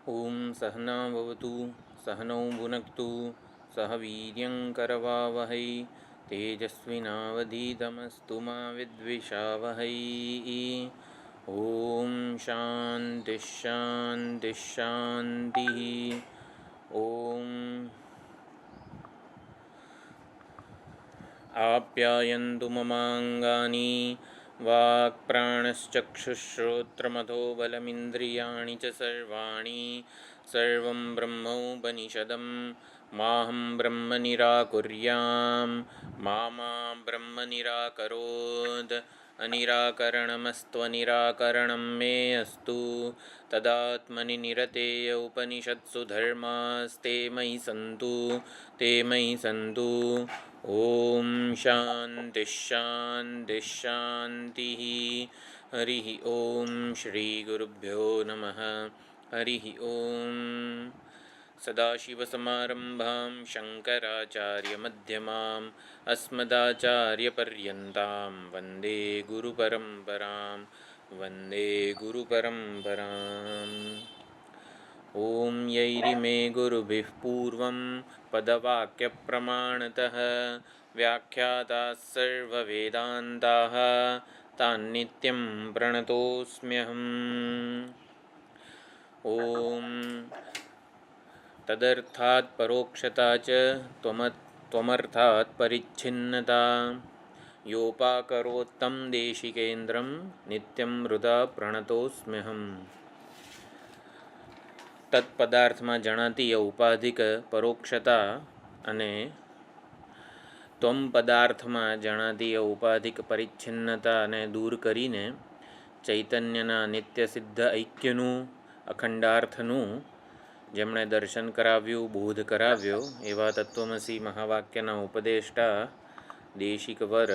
ओम सहना भवतु सहनौ भुनक्तु सह वीर्यं करवावहै तेजस्विनावधीतमस्तु मा विद्विषावहै। ओम शांति शांति शांति। ओम आप्यायन्तु ममाङ्गानि वाक्प्राणश्चक्षुश्रोत्रमथो बलमिन्द्रियाणि च सर्वाणि सर्वं ब्रह्मोपनिषदं माहं ब्रह्म निराकुर्यां मा ब्रह्म निराकरोत्। अनिराकरणमस्त्वनिराकरणं मे अस्तु तदात्मनि निरतेय उपनिषत्सु धर्मास्ते मयि सन्तु ते मयि सन्तु। ओम शांति शांति शांति। हरि ओम श्री गुरुभ्यो नमः। हरि ओम। सदाशिवसमारम्भां शङ्कराचार्यमध्यमाम् अस्मदाचार्यपर्यन्तां वन्दे गुरुपरम्परां वन्दे गुरुपरम्पराम्। ओम यैरिमे गुरुभिः पूर्वं पदवाक्यप्रमाणतः व्याख्याताः सर्ववेदान्ताः तान्नित्यं प्रणतोऽस्म्यहम्। ओम तदर्थात् परोक्षता च त्वमर्थात् परिच्छिन्नता योपाकरोत्तं देशिकेन्द्रं नित्यं हृदा प्रणतोऽस्म्यहम्। તત્પદાર્થમાં જણાતી ઔપાધિક પરોક્ષતા અને ત્વમ પદાર્થમાં જણાતી ઔપાધિક પરિચ્છિન્નતાને દૂર કરીને ચૈતન્યના નિત્ય સિદ્ધ ઐક્યનું અખંડાર્થનું જેમણે દર્શન કરાવ્યું, બોધ કરાવ્યો એવા તત્વમસી મહાવાક્યના ઉપદેષ્ટા દેશિકવર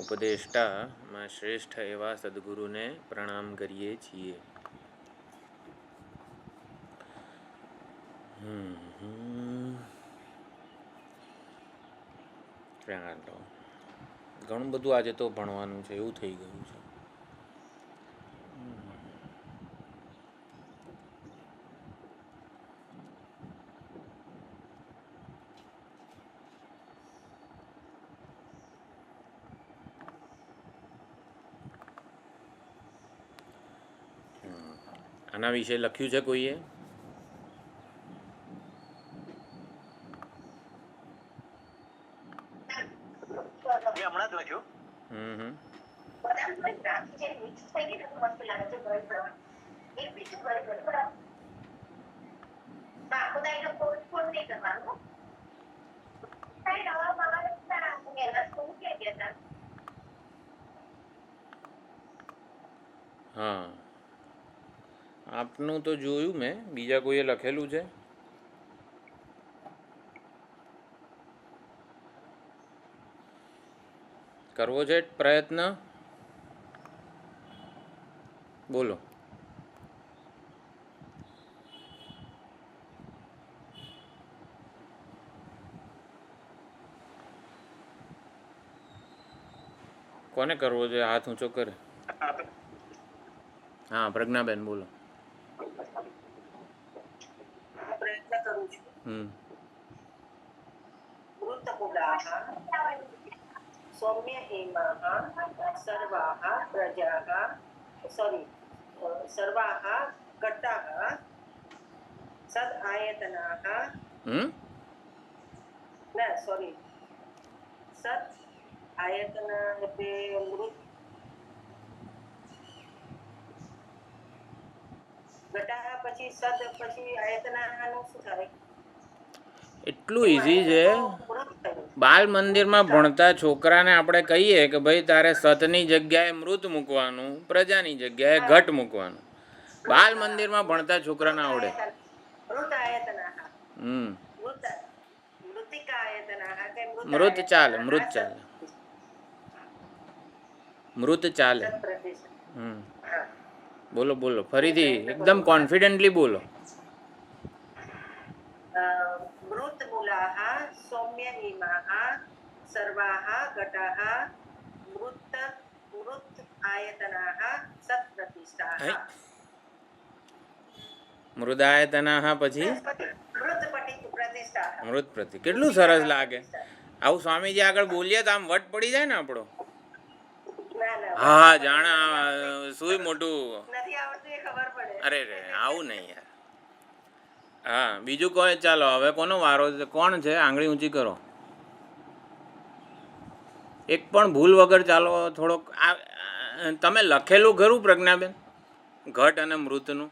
ઉપદેષ્ટામાં શ્રેષ્ઠ એવા સદ્ગુરુને પ્રણામ કરીએ છીએ. ઘણું બધું આજે તો ભણવાનું છે એવું થઈ ગયું છે. આના વિશે લખ્યું છે કોઈએ? હા, આપનું તો જોયું મેં. બીજા કોઈએ લખેલું છે? કરવો છે પ્રયત્ન? બોલો. કોને કરવો છે? હાથ ઊંચો કરે. હા, પ્રજ્ઞાબેન બોલો. પ્રયત્ન કરું છું. સૌમ્ય હેમાઃ સર્વાઃ પ્રજાઃ સર્વાઃ ઘટાઃ સદ આયતનાઃ સદ આયતના એટલે મૃત ઘટાઃ પછી સદ પછી આયતનાનું શું થાય? એટલું ઈઝી છે. બાલ મંદિરમાં ભણતા છોકરાને આપણે કહીએ કે ભાઈ તારે સતની જગ્યાએ મૃત મૂકવાનું, પ્રજાની જગ્યાએ ઘટ મૂકવાનું. બાલ મંદિરમાં ભણતા છોકરાને આવડે. મૃત ચાલે, મૃત ચાલે, મૃત ચાલે. બોલો બોલો, ફરીથી એકદમ કોન્ફિડન્ટલી બોલો. મૃત મૂલાઃ સૌમ્ય હિમાઃ સર્વાઃ ઘટાઃ મૃત આયતનાઃ સત પ્રતિષ્ઠાઃ. મૃદાયતનાહ પછી મૃત પ્રતિષ્ઠા. મૃત પ્રતિ. કેટલું સરસ લાગે આવું સ્વામીજી આગળ બોલીએ તો આમ વટ પડી જાય ને આપણો. ના ના હા જાણા શું મોટું. નથી આવડતું એ ખબર પડે. અરે રે આવું નહીં યાર. હા બીજું કોઈ ચાલો હવે કોનો વારો છે? કોણ છે? આંગળી ઊંચી કરો. એક પણ ભૂલ વગર ચાલો થોડોક. આ તમે લખેલું ખરું પ્રજ્ઞાબેન ઘટ અને મૃતનું?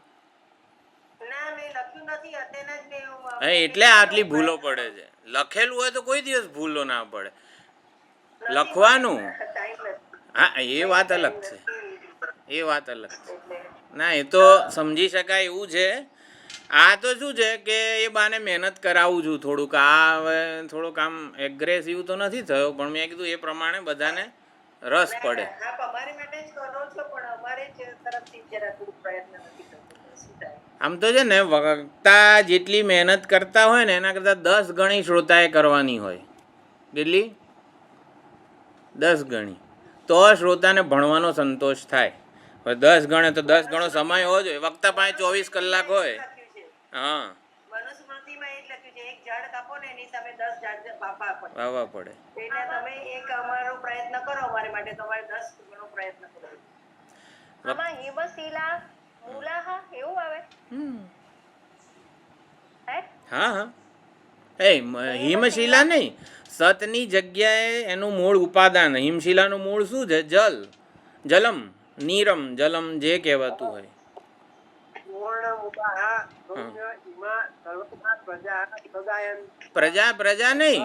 ના મેં લખ્યું નથી અત્યારે જ મેં હા એટલે આટલી ભૂલો પડે છે. લખેલું હોય તો કોઈ દિવસ ભૂલો ના પડે. લખવાનું ટાઈમ નથી. હા એ વાત અલગ છે. એ વાત અલગ છે. એટલે ના એ તો સમજી શકાય એવું છે. આ તો શું છે કે એ બાને મહેનત કરાવું છું થોડુંક. આ હવે થોડુંક આમ એગ્રેસિવ તો નથી થયો પણ મેં કીધું એ પ્રમાણે બધાને રસ પડે. આપ અમારી માટે જ કરો છો પણ અમારે જ તરફથી જરા થોડું પ્રયત્ન નથી કરતો તો શું થાય. આમ તો છે ને વક્તા જેટલી મહેનત કરતા હોય ને એના કરતાં 10 ગણી શ્રોતાએ કરવાની હોય. કેટલી? 10 ગણી. તો શ્રોતાને ભણવાનો સંતોષ થાય. હવે 10 ગણે તો 10 ગણો સમય હોવો જોઈએ. વક્તા પાસે 24 કલાક હોય. લખ્યું છે હા મનુસ્મૃતિમાં એ જ લખ્યું છે એક ઝાડ કાપો ને એની સામે 10 ઝાડ વાવવા પડે. વાવવા પડે. એટલે તમે એક અમારો પ્રયત્ન કરો અમારી માટે તમારે 10 ગણો પ્રયત્ન કરો. આમાં હિમશિલા મૂલાહ એવું આવે હે? હા હા હિમશિલા નહીં. સતની જગ્યાએ એનું મૂળ ઉપાદાન. હિમશિલાનું મૂળ શું છે? જલ. જલમ નીરમ જલમ જે કહેવાતું હોય. પ્રજા નહીં.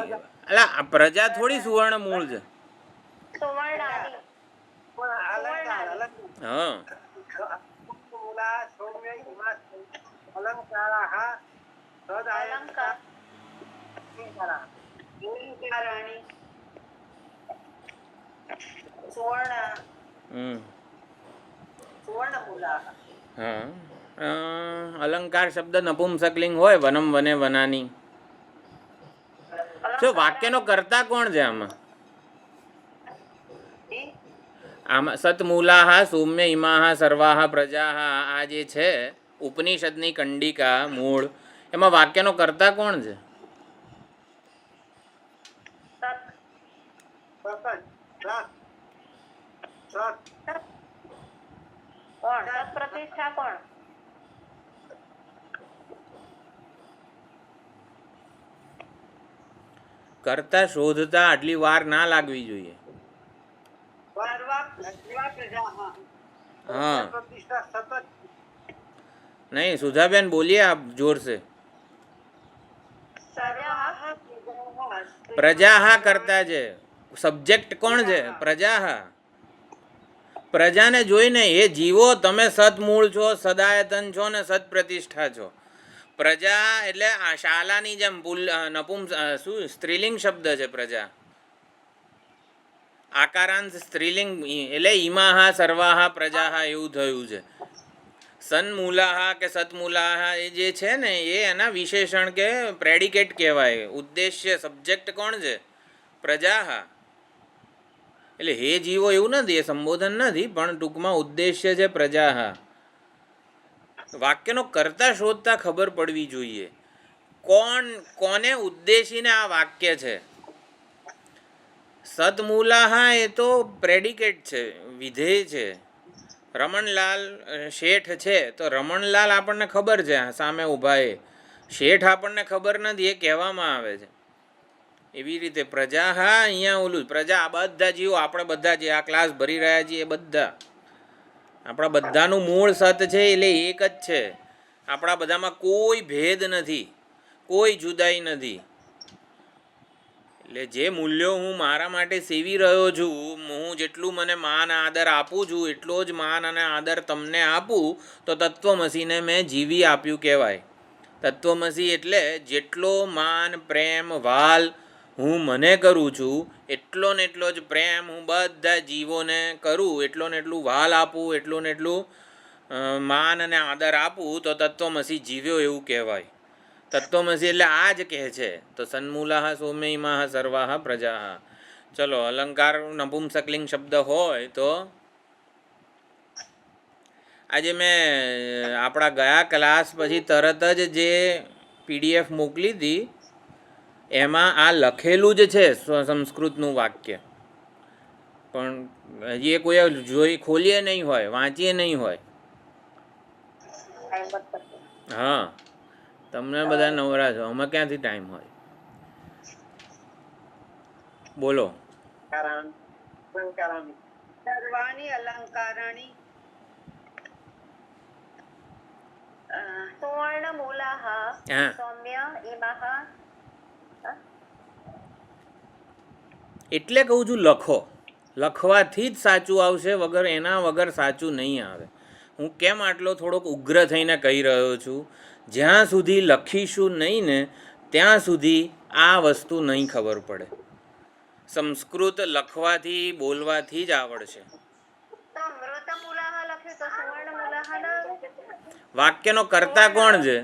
અલા પ્રજા થોડી સુવર્ણ મૂળ છે. સુવર્ણાદી હા અલંકાર રાણી સુવર્ણ સુવર્ણ મૂલા. હા અલંકાર શબ્દ નપુંસકલિંગ હોય વનમ વને વનાની. જો વાક્યનો કર્તા કોણ છે આમાં? આમાં સતમૂલાહ સૌમ્ય ઇમાહ સર્વાહ પ્રજાહ આ જે છે ઉપનિષદની કંડિકા મૂળ એમાં વાક્યનો કર્તા કોણ છે? કોણ સત પ્રતિષ્ઠા કોણ? કર્તા શોધતા આટલી વાર ના લાગવી જોઈએ. હા નહીં સુધાબેન બોલીએ આપ જોર સે. પ્રજાહા કરતા છે. સબ્જેક્ટ કોણ છે? પ્રજાહા. પ્રજાને જોઈને એ જીવો તમે સતમૂળ છો, સદાયતન છો ને સત પ્રતિષ્ઠા છો. પ્રજા એટલે આ શાલાની જેમ શું સ્ત્રીલિંગ શબ્દ છે પ્રજા. આકારાંત સ્ત્રીલિંગ એટલે ઈમાહા સર્વાહા પ્રજાહા એવું થયું છે. સન્મૂલાહા કે સતમૂલાહા એ જે છે ને એ એના વિશેષણ કે પ્રેડિકેટ કહેવાય. ઉદ્દેશ્ય સબ્જેક્ટ કોણ છે? પ્રજાહા. એટલે હે જીવો એવું નથી, એ સંબોધન નથી પણ ટૂંકમાં ઉદ્દેશ્ય છે પ્રજાહા. વાક્યનો કર્તા શોધતા ખબર પડવી જોઈએ. કોને ઉદ્દેશીને આ વાક્ય છે? સતમૂલાહા એ તો પ્રેડિકેટ છે, વિધેય છે. રમણલાલ શેઠ છે તો રમણલાલ આપણને ખબર છે સામે ઊભા એ. શેઠ આપણને ખબર નથી, એ કહેવામાં આવે છે. એવી રીતે પ્રજા હા અહીંયા ઓલું પ્રજા આ બધા જીવો આપણે બધા જે આ ક્લાસ ભરી રહ્યા છીએ એ બધા આપણા બધાનું મૂળ સત છે એટલે એક જ છે. આપણા બધામાં કોઈ ભેદ નથી, કોઈ જુદાઈ નથી. એટલે જે મૂલ્યો હું મારા માટે સેવી રહ્યો છું, હું જેટલું મને માન આદર આપું છું એટલો જ માન અને આદર તમને આપું તો તત્વમસીને મેં જીવી આપ્યું કહેવાય. તત્વમસી એટલે જેટલો માન પ્રેમ વાલ હું મને કરું છું એટલો ને એટલો જ પ્રેમ હું બધા જીવોને કરું, એટલો ને એટલું વાલ આપું, એટલું ને એટલું માન અને આદર આપું તો તત્વમસી જીવ્યો એવું કહેવાય. તત્વમસી એટલે આ જ કહે છે. તો સન્મૂલાહ સૌમ્ય ઇમાહ સર્વાહ પ્રજાહ. ચલો અલંકાર નપુંસકલિંગ શબ્દ હોય તો આજે મેં આપણા ગયા ક્લાસ પછી તરત જ જે PDF મોકલી હતી એમાં આ લખેલું જ છે સંસ્કૃતનું વાક્ય, પણ હજી એ કોઈ જોઈ ખોલીએ નહીં હોય, વાંચીએ નહીં હોય. હા, તમને બધા નવરા છો, અમે ક્યાંથી ટાઈમ હોય. બોલો. સર્વાણી અલંકારાણી સુવર્ણમૂલાઃ હા. સૌમ્ય ઇમાઃ. એટલે કહું છું લખો, લખવાથી જ સાચું આવશે, વગર એના વગર સાચું નહીં આવે. હું કેમ આટલો થોડોક ઉગ્ર થઈને કહી રહ્યો છું, જ્યાં સુધી લખીશું નહીં ને ત્યાં સુધી આ વસ્તુ નહીં ખબર પડે. સંસ્કૃત લખવાથી બોલવાથી જ આવડશે. તો મૃતમૂલાઃ લખ્યું તો સુવર્ણમૂલાઃ ના વાક્યનો કર્તા કોણ છે?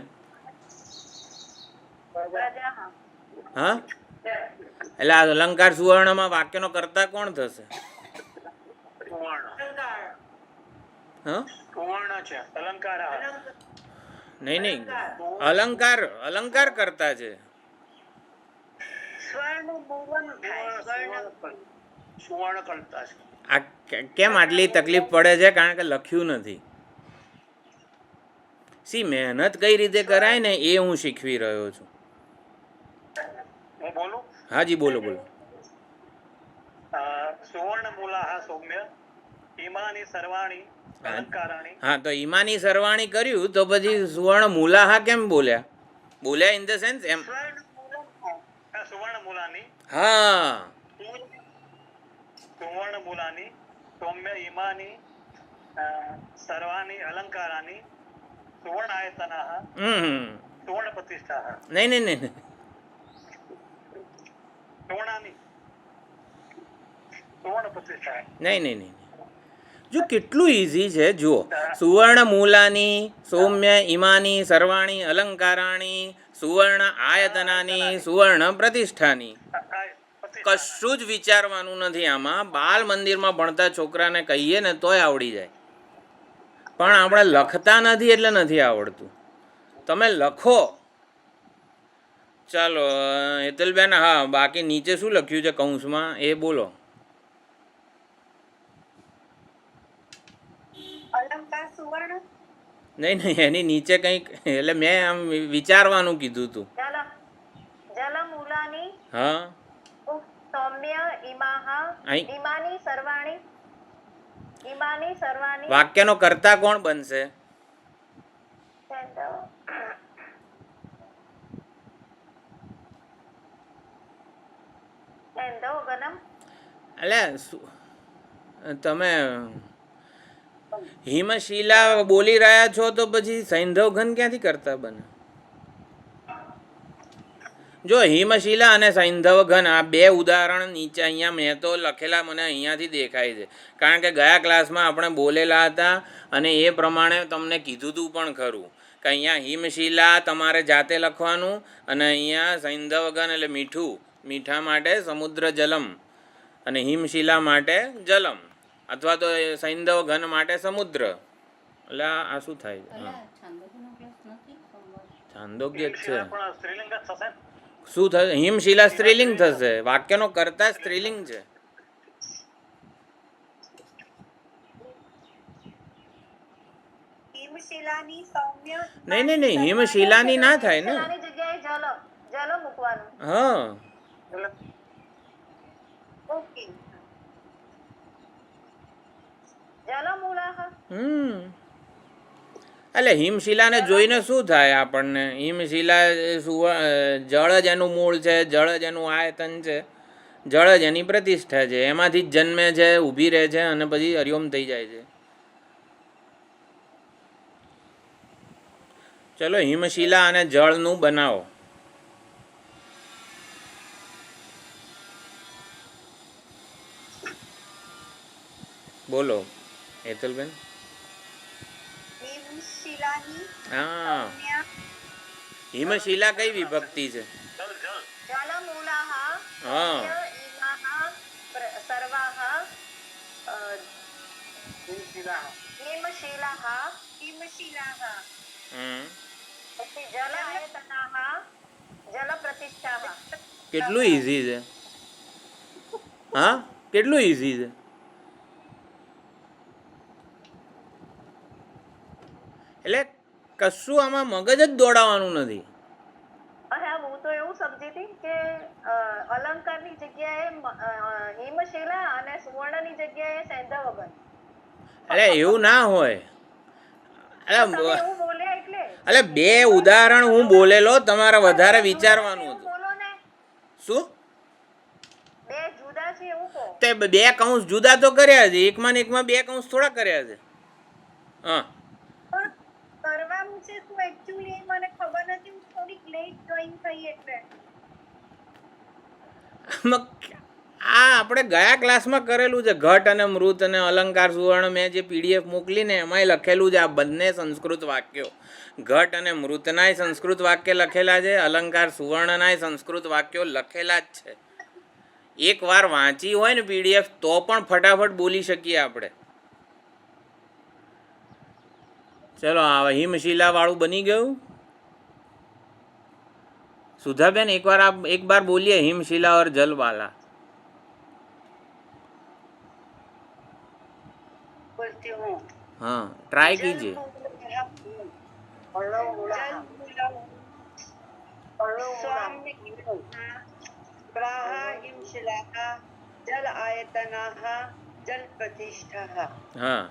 પ્રજાઃ. હા, એટલે આ અલંકાર સુવર્ણમાં વાક્યનો કર્તા કોણ થશે? હા, નહીં નહીં, અલંકાર અલંકાર કરતા છે. આ કેમ આટલી તકલીફ પડે છે? કારણ કે લખ્યું નથી. સી મહેનત કઈ રીતે કરાય ને એ હું શીખવી રહ્યો છું. હાજી બોલો બોલો. સુવર્ણમૂલાઃ સૌમ્ય ઇમાની સર્વાણી અલંકારાણી. હા, તો ઈમાની સરવાણી કર્યું તો પછી સુવર્ણ મૂલાહા કેમ બોલ્યા? બોલ્યા ઇન ધ સેન્સ એમ. સુવર્ણમૂલાની હા, સુવર્ણમૂલાની સૌમ્ય ઇમાની સર્વાણી અલંકારાની સુવર્ણ આયતનાઃ સુવર્ણ પ્રતિષ્ઠાઃ. નહીં નહીં નહીં, સુવર્ણાની સુવર્ણ પ્રતિષ્ઠા. નહીં નહીં નહીં. જો કેટલું ઇઝી છે. જુઓ, સુવર્ણ મૂલાની સૌમ્ય ઇમાની સર્વાણી અલંકારાણી સુવર્ણ આયતનાની સુવર્ણ પ્રતિષ્ઠાની. કશું જ વિચારવાનું નથી આમાં. બાલ મંદિરમાં ભણતા છોકરાને કહીએ ને તોય આવડી જાય, પણ આપણે લખતા નથી એટલે નથી આવડતું. તમે લખો. ચાલો હેતલબેન, હા, બાકી નીચે શું લખ્યું છે કૌંસમાં એ બોલો. અલંકાર સુવર્ણ નહીં નહીં, એની નીચે કંઈક, એટલે મેં આમ વિચારવાનું કીધું હતું. જલમૂલાની હા, સૌમ્ય ઇમાઃ અહીં ઇમાની સર્વાણી ઇમાની સર્વાણી. વાક્યનો કર્તા કોણ બનશે? ગનમ. એટલે તમે હિમશિલા બોલી રહ્યા છો તો પછી સૈંધવ ઘન ક્યાંથી કરતા બને? જો હિમશિલા અને સૈંધવ ઘન આ બે ઉદાહરણ નીચે અહીંયા મેં તો લખેલા મને અહીંયાથી દેખાય છે, કારણ કે ગયા ક્લાસમાં આપણે બોલેલા હતા અને એ પ્રમાણે તમને કીધું હતું પણ ખરું કે અહીંયા હિમશિલા તમારે જાતે લખવાનું અને અહીંયા સૈંધવ ઘન એટલે મીઠું, મીઠા માટે સમુદ્ર જલમ અને હિમશિલા માટે જલમ, અથવા તો સૈંધવ ઘન માટે સમુદ્ર. એટલે આ શું થાય છે? હા, છાંદોગ્ય જ છે. પણ સ્ત્રીલિંગ જ થશે ને? શું થશે? હિમશિલા સ્ત્રીલિંગ થશે. વાક્યનો કર્તા સ્ત્રીલિંગ છે. હિમશિલાની સૌમ્ય નહીં નહીં નહીં, હિમશિલાની ના થાય ને. શિલાની જગ્યાએ જલ મૂકવાનું. હા, ઓકે જલમૂલાઃ. એટલે હિમશિલાને જોઈને શું થાય આપણને? હિમશિલા જળ જ એનું મૂળ છે, જળ જ એનું આયતન છે, જળ જ એની પ્રતિષ્ઠા છે, એમાંથી જ જન્મે છે, ઊભી રહે છે અને પછી હરિઓમ થઈ જાય છે. ચલો હિમશિલા અને જળનું બનાવો. બોલો હેતલબેન. હિમશિલાની હા, સૌમ્ય હિમશિલા કઈ વિભક્તિ છે? જલમૂલાઃ હા, ઇમાઃ સર્વાઃ હિમશિલાઃ હિમશિલાઃ પછી જલ આયતનાહ જલ પ્રતિષ્ઠાહ. કેટલું ઈઝી છે. હા, કેટલું ઈઝી છે. એટલે કશું આમાં મગજ જ દોડાવવાનું નથી. અને હું તો એવું સમજી હતી કે અલંકારની જગ્યાએ હિમશિલા અને સુવર્ણની જગ્યાએ સૈંધવગન. એટલે એવું ના હોય. તમે એટલે એવું બોલ્યા એટલે એટલે બે ઉદાહરણ હું બોલેલો, તમારે વધારે વિચારવાનું એવું હતું. બોલો ને, શું? બે જુદા છે એવું કહો. તે બે કૌંસ જુદા તો કર્યા છે, એકમાં ને એકમાં બે કૌંસ થોડા કર્યા છે. હા, પણ કરવાનું છે શું એકચ્યુઅલી મને ખબર નથી, હું થોડીક લેટ જોઈન થઈ એટલે. આ આપણે ગયા ક્લાસમાં કરેલું છે. ઘટ અને મૃત અને અલંકાર સુવર્ણ મેં જે પીડીએફ મોકલી ને એમાંય લખેલું છે. આ બંને સંસ્કૃત વાક્યો, ઘટ અને મૃતનાય સંસ્કૃત વાક્ય લખેલા છે, અલંકાર સુવર્ણનાય સંસ્કૃત વાક્યો લખેલા જ છે. એક વાર વાંચી હોય ને પીડીએફ તો પણ ફટાફટ બોલી શકીએ આપણે. ચલો, આ હિમશિલા વાળું બની ગયું. सुधाबेन एक बार आप एक बार बोलिए हिमशिला और जल वाला. बोलती हूँ. हाँ, ट्राई कीजिए. जल आयतनाः जल प्रतिष्ठा. हाँ,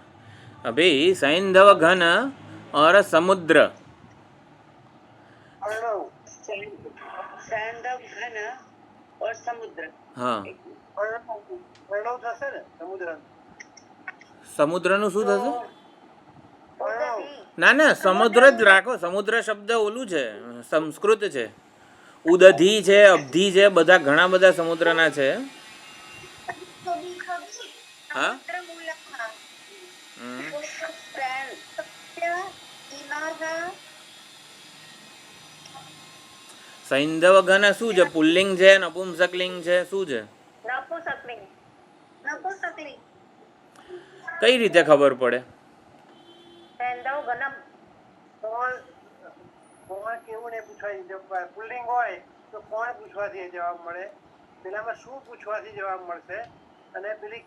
अभी सैंधव घन और समुद्र. सैंधव घन और समुद्र. हाँ, વર્ણવ થશે ને સમુદ્ર. સમુદ્રનું શું થશે? ઉદતી. ના ના, સમુદ્ર જ રાખો. સમુદ્ર શબ્દ ઓલું છે, સંસ્કૃત છે. ઉદધી છે, અબધી છે, બધા ઘણા બધા સમુદ્રના છે. હા, સૈંધવ ઘન શું છે? પુલ્લિંગ છે, નપુંસકલિંગ છે, શું છે? નપુંસકલિંગ. નપુંસકલિંગ. કઈ રીતે ખબર પડે? સૈંધવ ઘનમ. કોણ કેવું ને પૂછવાથી પુલ્લિંગ હોય તો કોણ પૂછવાથી જવાબ મળે, પેલામાં શું પૂછવાથી જવાબ મળશે, અને પેલી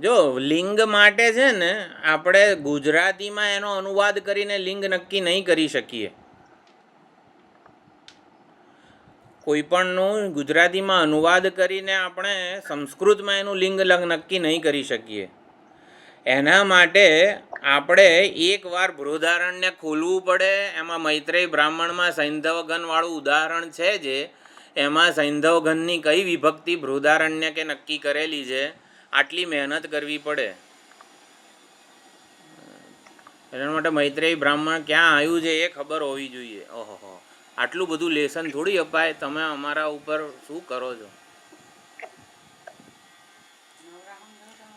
જો લિંગ માટે છે ને આપણે ગુજરાતીમાં એનો અનુવાદ કરીને લિંગ નક્કી નહીં કરી શકીએ. કોઈ પણનું ગુજરાતીમાં અનુવાદ કરીને આપણે સંસ્કૃતમાં એનું લિંગ નક્કી નહીં કરી શકીએ. એના માટે આપણે એકવાર બૃહદારણ્ય ખોલવું પડે. એમાં મૈત્રેય બ્રાહ્મણમાં સૈંધવઘનવાળું ઉદાહરણ છે જે એમાં સૈંધવઘનની કઈ વિભક્તિ બૃહદારણ્ય કે નક્કી કરેલી છે, આટલી મહેનત કરવી પડે. એના માટે મૈત્રેય બ્રાહ્મણ ક્યાં આવ્યું છે એ ખબર હોવી જોઈએ. ઓહો, આટલું બધું લેસન થોડી અપાય. તમે અમારા ઉપર શું કરો છો?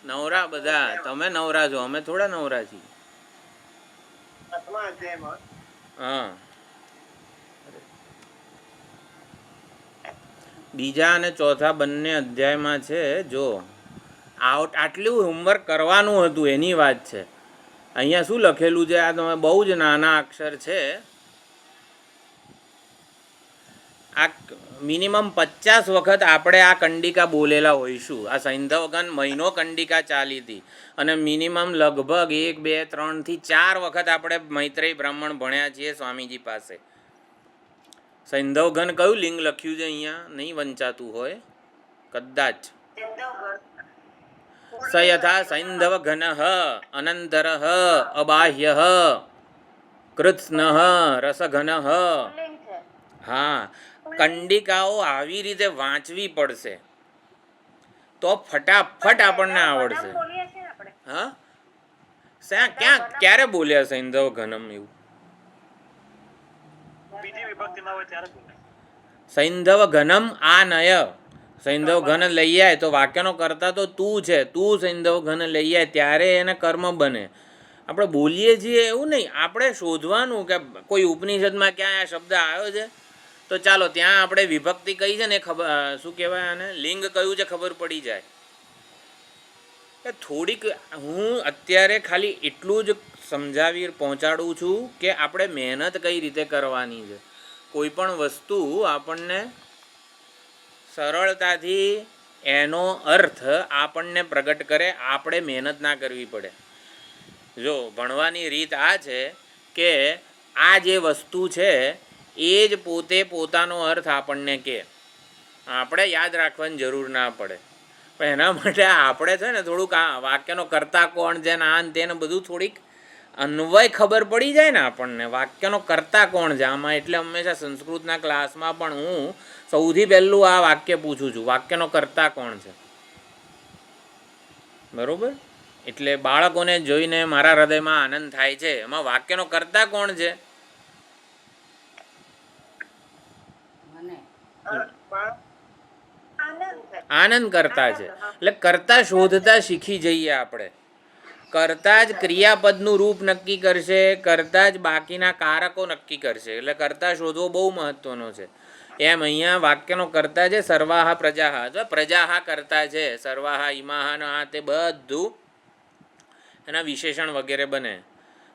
નવરા બધા તમે નવરા છો, અમે થોડા નવરા છીએ. હા, બીજા અને ચોથા બંને અધ્યાયમાં છે. જો આટલું હોમવર્ક કરવાનું હતું એની વાત છે. અહીંયા શું લખેલું છે? આ તમે બહુ જ નાના અક્ષર છે. આ મિનિમમ 50 વખત આપણે આ કંડિકા બોલેલા હોઈશું. આ સૈંધવઘન મહિનો કંડિકા ચાલી હતી અને મિનિમમ લગભગ 1, 2, 3 થી 4 વખત આપણે મૈત્રેય બ્રાહ્મણ ભણ્યા છીએ સ્વામીજી પાસે. સૈંધવઘન કયું લિંગ લખ્યું છે અહીંયા? નહીં વંચાતું હોય કદાચ. સયથા સૈંધવઘન અનંતર અબાહ્ય કૃત્સ્ન રસઘન. પુલ્લિંગ છે. હા, કંડિકાઓ આવી રીતે વાંચવી પડશે તો ફટાફટ આપણને આવડશે. ઘનમ બોલીએ છીએ ને આપણે. હા, ક્યારે બોલ્યા સૈંધવ ઘનમ? એવું બીજી વિભક્તિમાં હોય ત્યારે બોલે. સૈંધવ ઘનમ આ નય. સૈંધવ ઘન લઈ આય તો વાક્યનો કરતા તો તું છે. તું સૈંધવ ઘન લઈ આય ત્યારે એને કર્મ બને. આપણે બોલીએ છીએ એવું નહીં, આપણે શોધવાનું કે કોઈ ઉપનિષદમાં ક્યાં આ શબ્દ આવ્યો છે તો ચાલો ત્યાં આપણે વિભક્તિ કઈ છે ને ખબર, શું કહેવાય આને, લિંગ કયું છે ખબર પડી જાય. થોડીક હું અત્યારે ખાલી એટલું જ સમજાવી પહોંચાડું છું કે આપણે મહેનત કઈ રીતે કરવાની છે. કોઈ પણ વસ્તુ આપણને સરળતાથી એનો અર્થ આપણને પ્રગટ કરે, આપણે મહેનત ના કરવી પડે. જો ભણવાની રીત આ છે કે આ જે વસ્તુ છે એ જ પોતે પોતાનો અર્થ આપણને કહે, આપણે યાદ રાખવાની જરૂર ના પડે. પણ એના માટે આપણે છે ને થોડુંક આ વાક્યનો કર્તા કોણ છે ને આ ને તેને બધું થોડીક અન્વય ખબર પડી જાય ને આપણને વાક્યનો કર્તા કોણ છે આમાં. એટલે હંમેશા સંસ્કૃતના ક્લાસમાં પણ હું સૌથી પહેલું આ વાક્ય પૂછું છું, વાક્યનો કર્તા કોણ છે. બરોબર? એટલે બાળકોને જોઈને મારા હૃદયમાં આનંદ થાય છે. એમાં વાક્યનો કર્તા કોણ છે? આનંદ કરતા છે. એટલે કરતા શોધતા શીખી જઈએ આપણે. કરતા જ ક્રિયાપદનું રૂપ નક્કી કરશે, કરતા જ બાકીના કારકો નક્કી કરશે. એટલે કરતા શોધવો બહુ મહત્વનો છે. એમ અહીંયા વાક્યનો કરતા છે સર્વાહા પ્રજાહા, અથવા પ્રજાહા કરતા છે, સર્વાહા ઇમાહાનો આ તે બધું એના વિશેષણ વગેરે બને.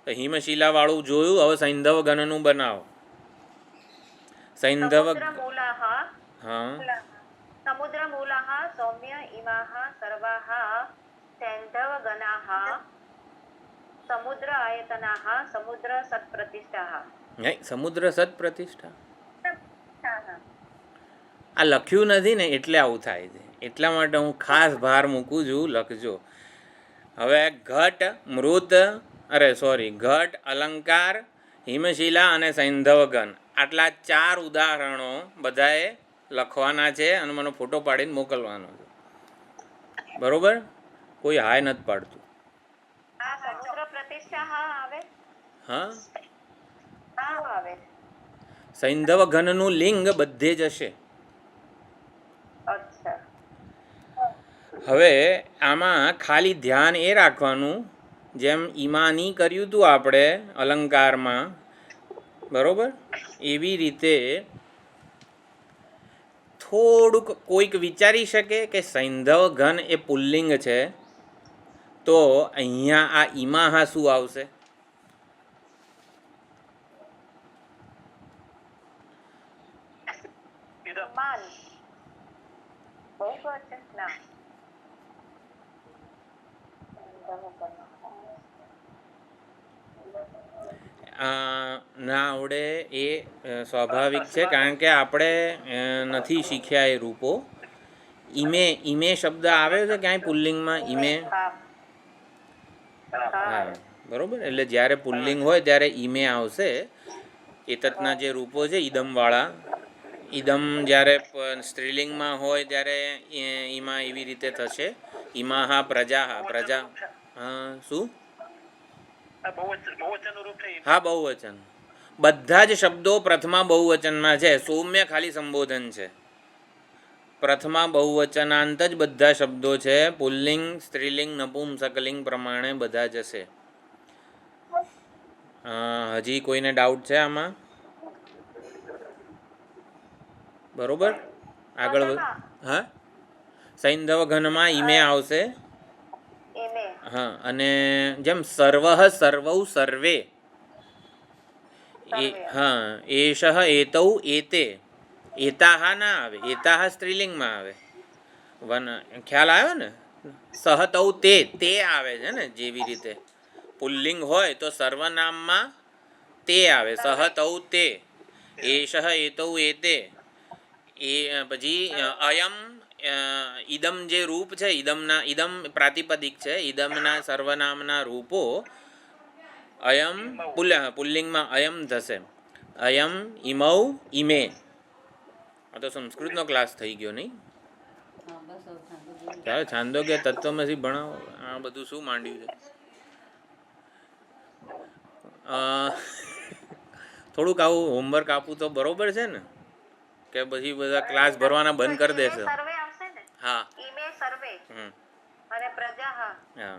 તો હિમશિલાવાળું જોયું, હવે સૈંધવ ઘનનું બનાવો. સૈંધવ સમુદ્રમૂલાઃ હા સમુદ્રમૂલાઃ સૌમ્ય ઇમાઃ સર્વાઃ સૈંધવગણાઃ સમુદ્ર આયતનાઃ સમુદ્ર સત્પ્રતિષ્ઠાઃ. નહીં, સમુદ્ર સત પ્રતિષ્ઠા આ લખ્યું નથી ને એટલે આવું થાય છે. એટલા માટે હું ખાસ ભાર મૂકું છું, લખજો. હવે ઘટ મૃત ઘટ અલંકાર હિમશિલા અને સૈંધવગન આટલા 4 ઉદાહરણો બધાએ લખવાના છે અને મને ફોટો પાડીને મોકલવાનો છે. બરોબર? કોઈ હાય નથી પાડતું. આ સમુદ્ર પ્રતિષ્ઠાઃ આવે હા, આવે. સૈંધવઘનનું લિંગ બધે જ હશે. અચ્છા. હવે આમાં ખાલી ધ્યાન એ રાખવાનું, જેમ ઈમાની કર્યું હતું આપણે અલંકારમાં, બરોબર? એવી રીતે થોડુંક કોઈક વિચારી શકે કે સૈંધવ ઘન એ પુલ્લિંગ છે, તો અહીંયા આ ઈમાહા શું આવશે? માન બહુવચન ના ના આવડે એ સ્વાભાવિક છે, કારણ કે આપણે નથી શીખ્યા એ રૂપો. ઈમે શબ્દ આવે છે ક્યાંય પુલ્લિંગમાં? ઈમે, હા બરોબર. એટલે જ્યારે પુલ્લિંગ હોય ત્યારે ઈમે આવશે. એતતના જે રૂપો છે ઈદમવાળા, ઈદમ જ્યારે સ્ત્રીલિંગમાં હોય ત્યારે ઈમા એવી રીતે થશે. ઈમાહા પ્રજાહા, પ્રજા શું? હા, બહુવચન. બધા જ શબ્દો પ્રથમા બહુવચનમાં છે. સૌમ્ય ખાલી સંબોધન છે. પ્રથમા બહુવચનાંત જ બધા શબ્દો છે. પુલ્લિંગ, સ્ત્રીલિંગ, નપુંસકલિંગ પ્રમાણે બધા જ હશે. હજી કોઈને ડાઉટ છે આમાં? બરોબર, આગળ હા. સૈંધવ ઘનમાં ઈમે આવશે. હા, અને જેમ સર્વઃ સર્વૌ સર્વે, હા, એષઃ એતૌ એતે, એતાહા ના આવે, એતાહા સ્ત્રીલિંગમાં આવે. ખ્યાલ આવ્યો ને? સહ તૌ તે આવે છે ને. જેવી રીતે પુલ્લિંગ હોય તો સર્વનામમાં તે આવે, સહ તૌ તે, એષઃ એતૌ એતે. એ પછી અયમ ઈદમ જે રૂપ છે, ઈદમ પ્રાતિપદિક છે, ઈદમના સર્વનામના રૂપો અયમ પુલ્લિંગમાં અયમ થશે. અયમ, ઇમૌ, ઇમે. આ તો સંસ્કૃતનો ક્લાસ થઈ ગયો નહીં? ચાલો છાંદોગ્ય તત્વમસી ભણાવો. આ બધું શું માંડ્યું છે? થોડુંક આવું હોમવર્ક આપવું તો બરોબર છે ને, કે પછી બધા ક્લાસ ભરવાના બંધ કરી દેશે? હા. હા,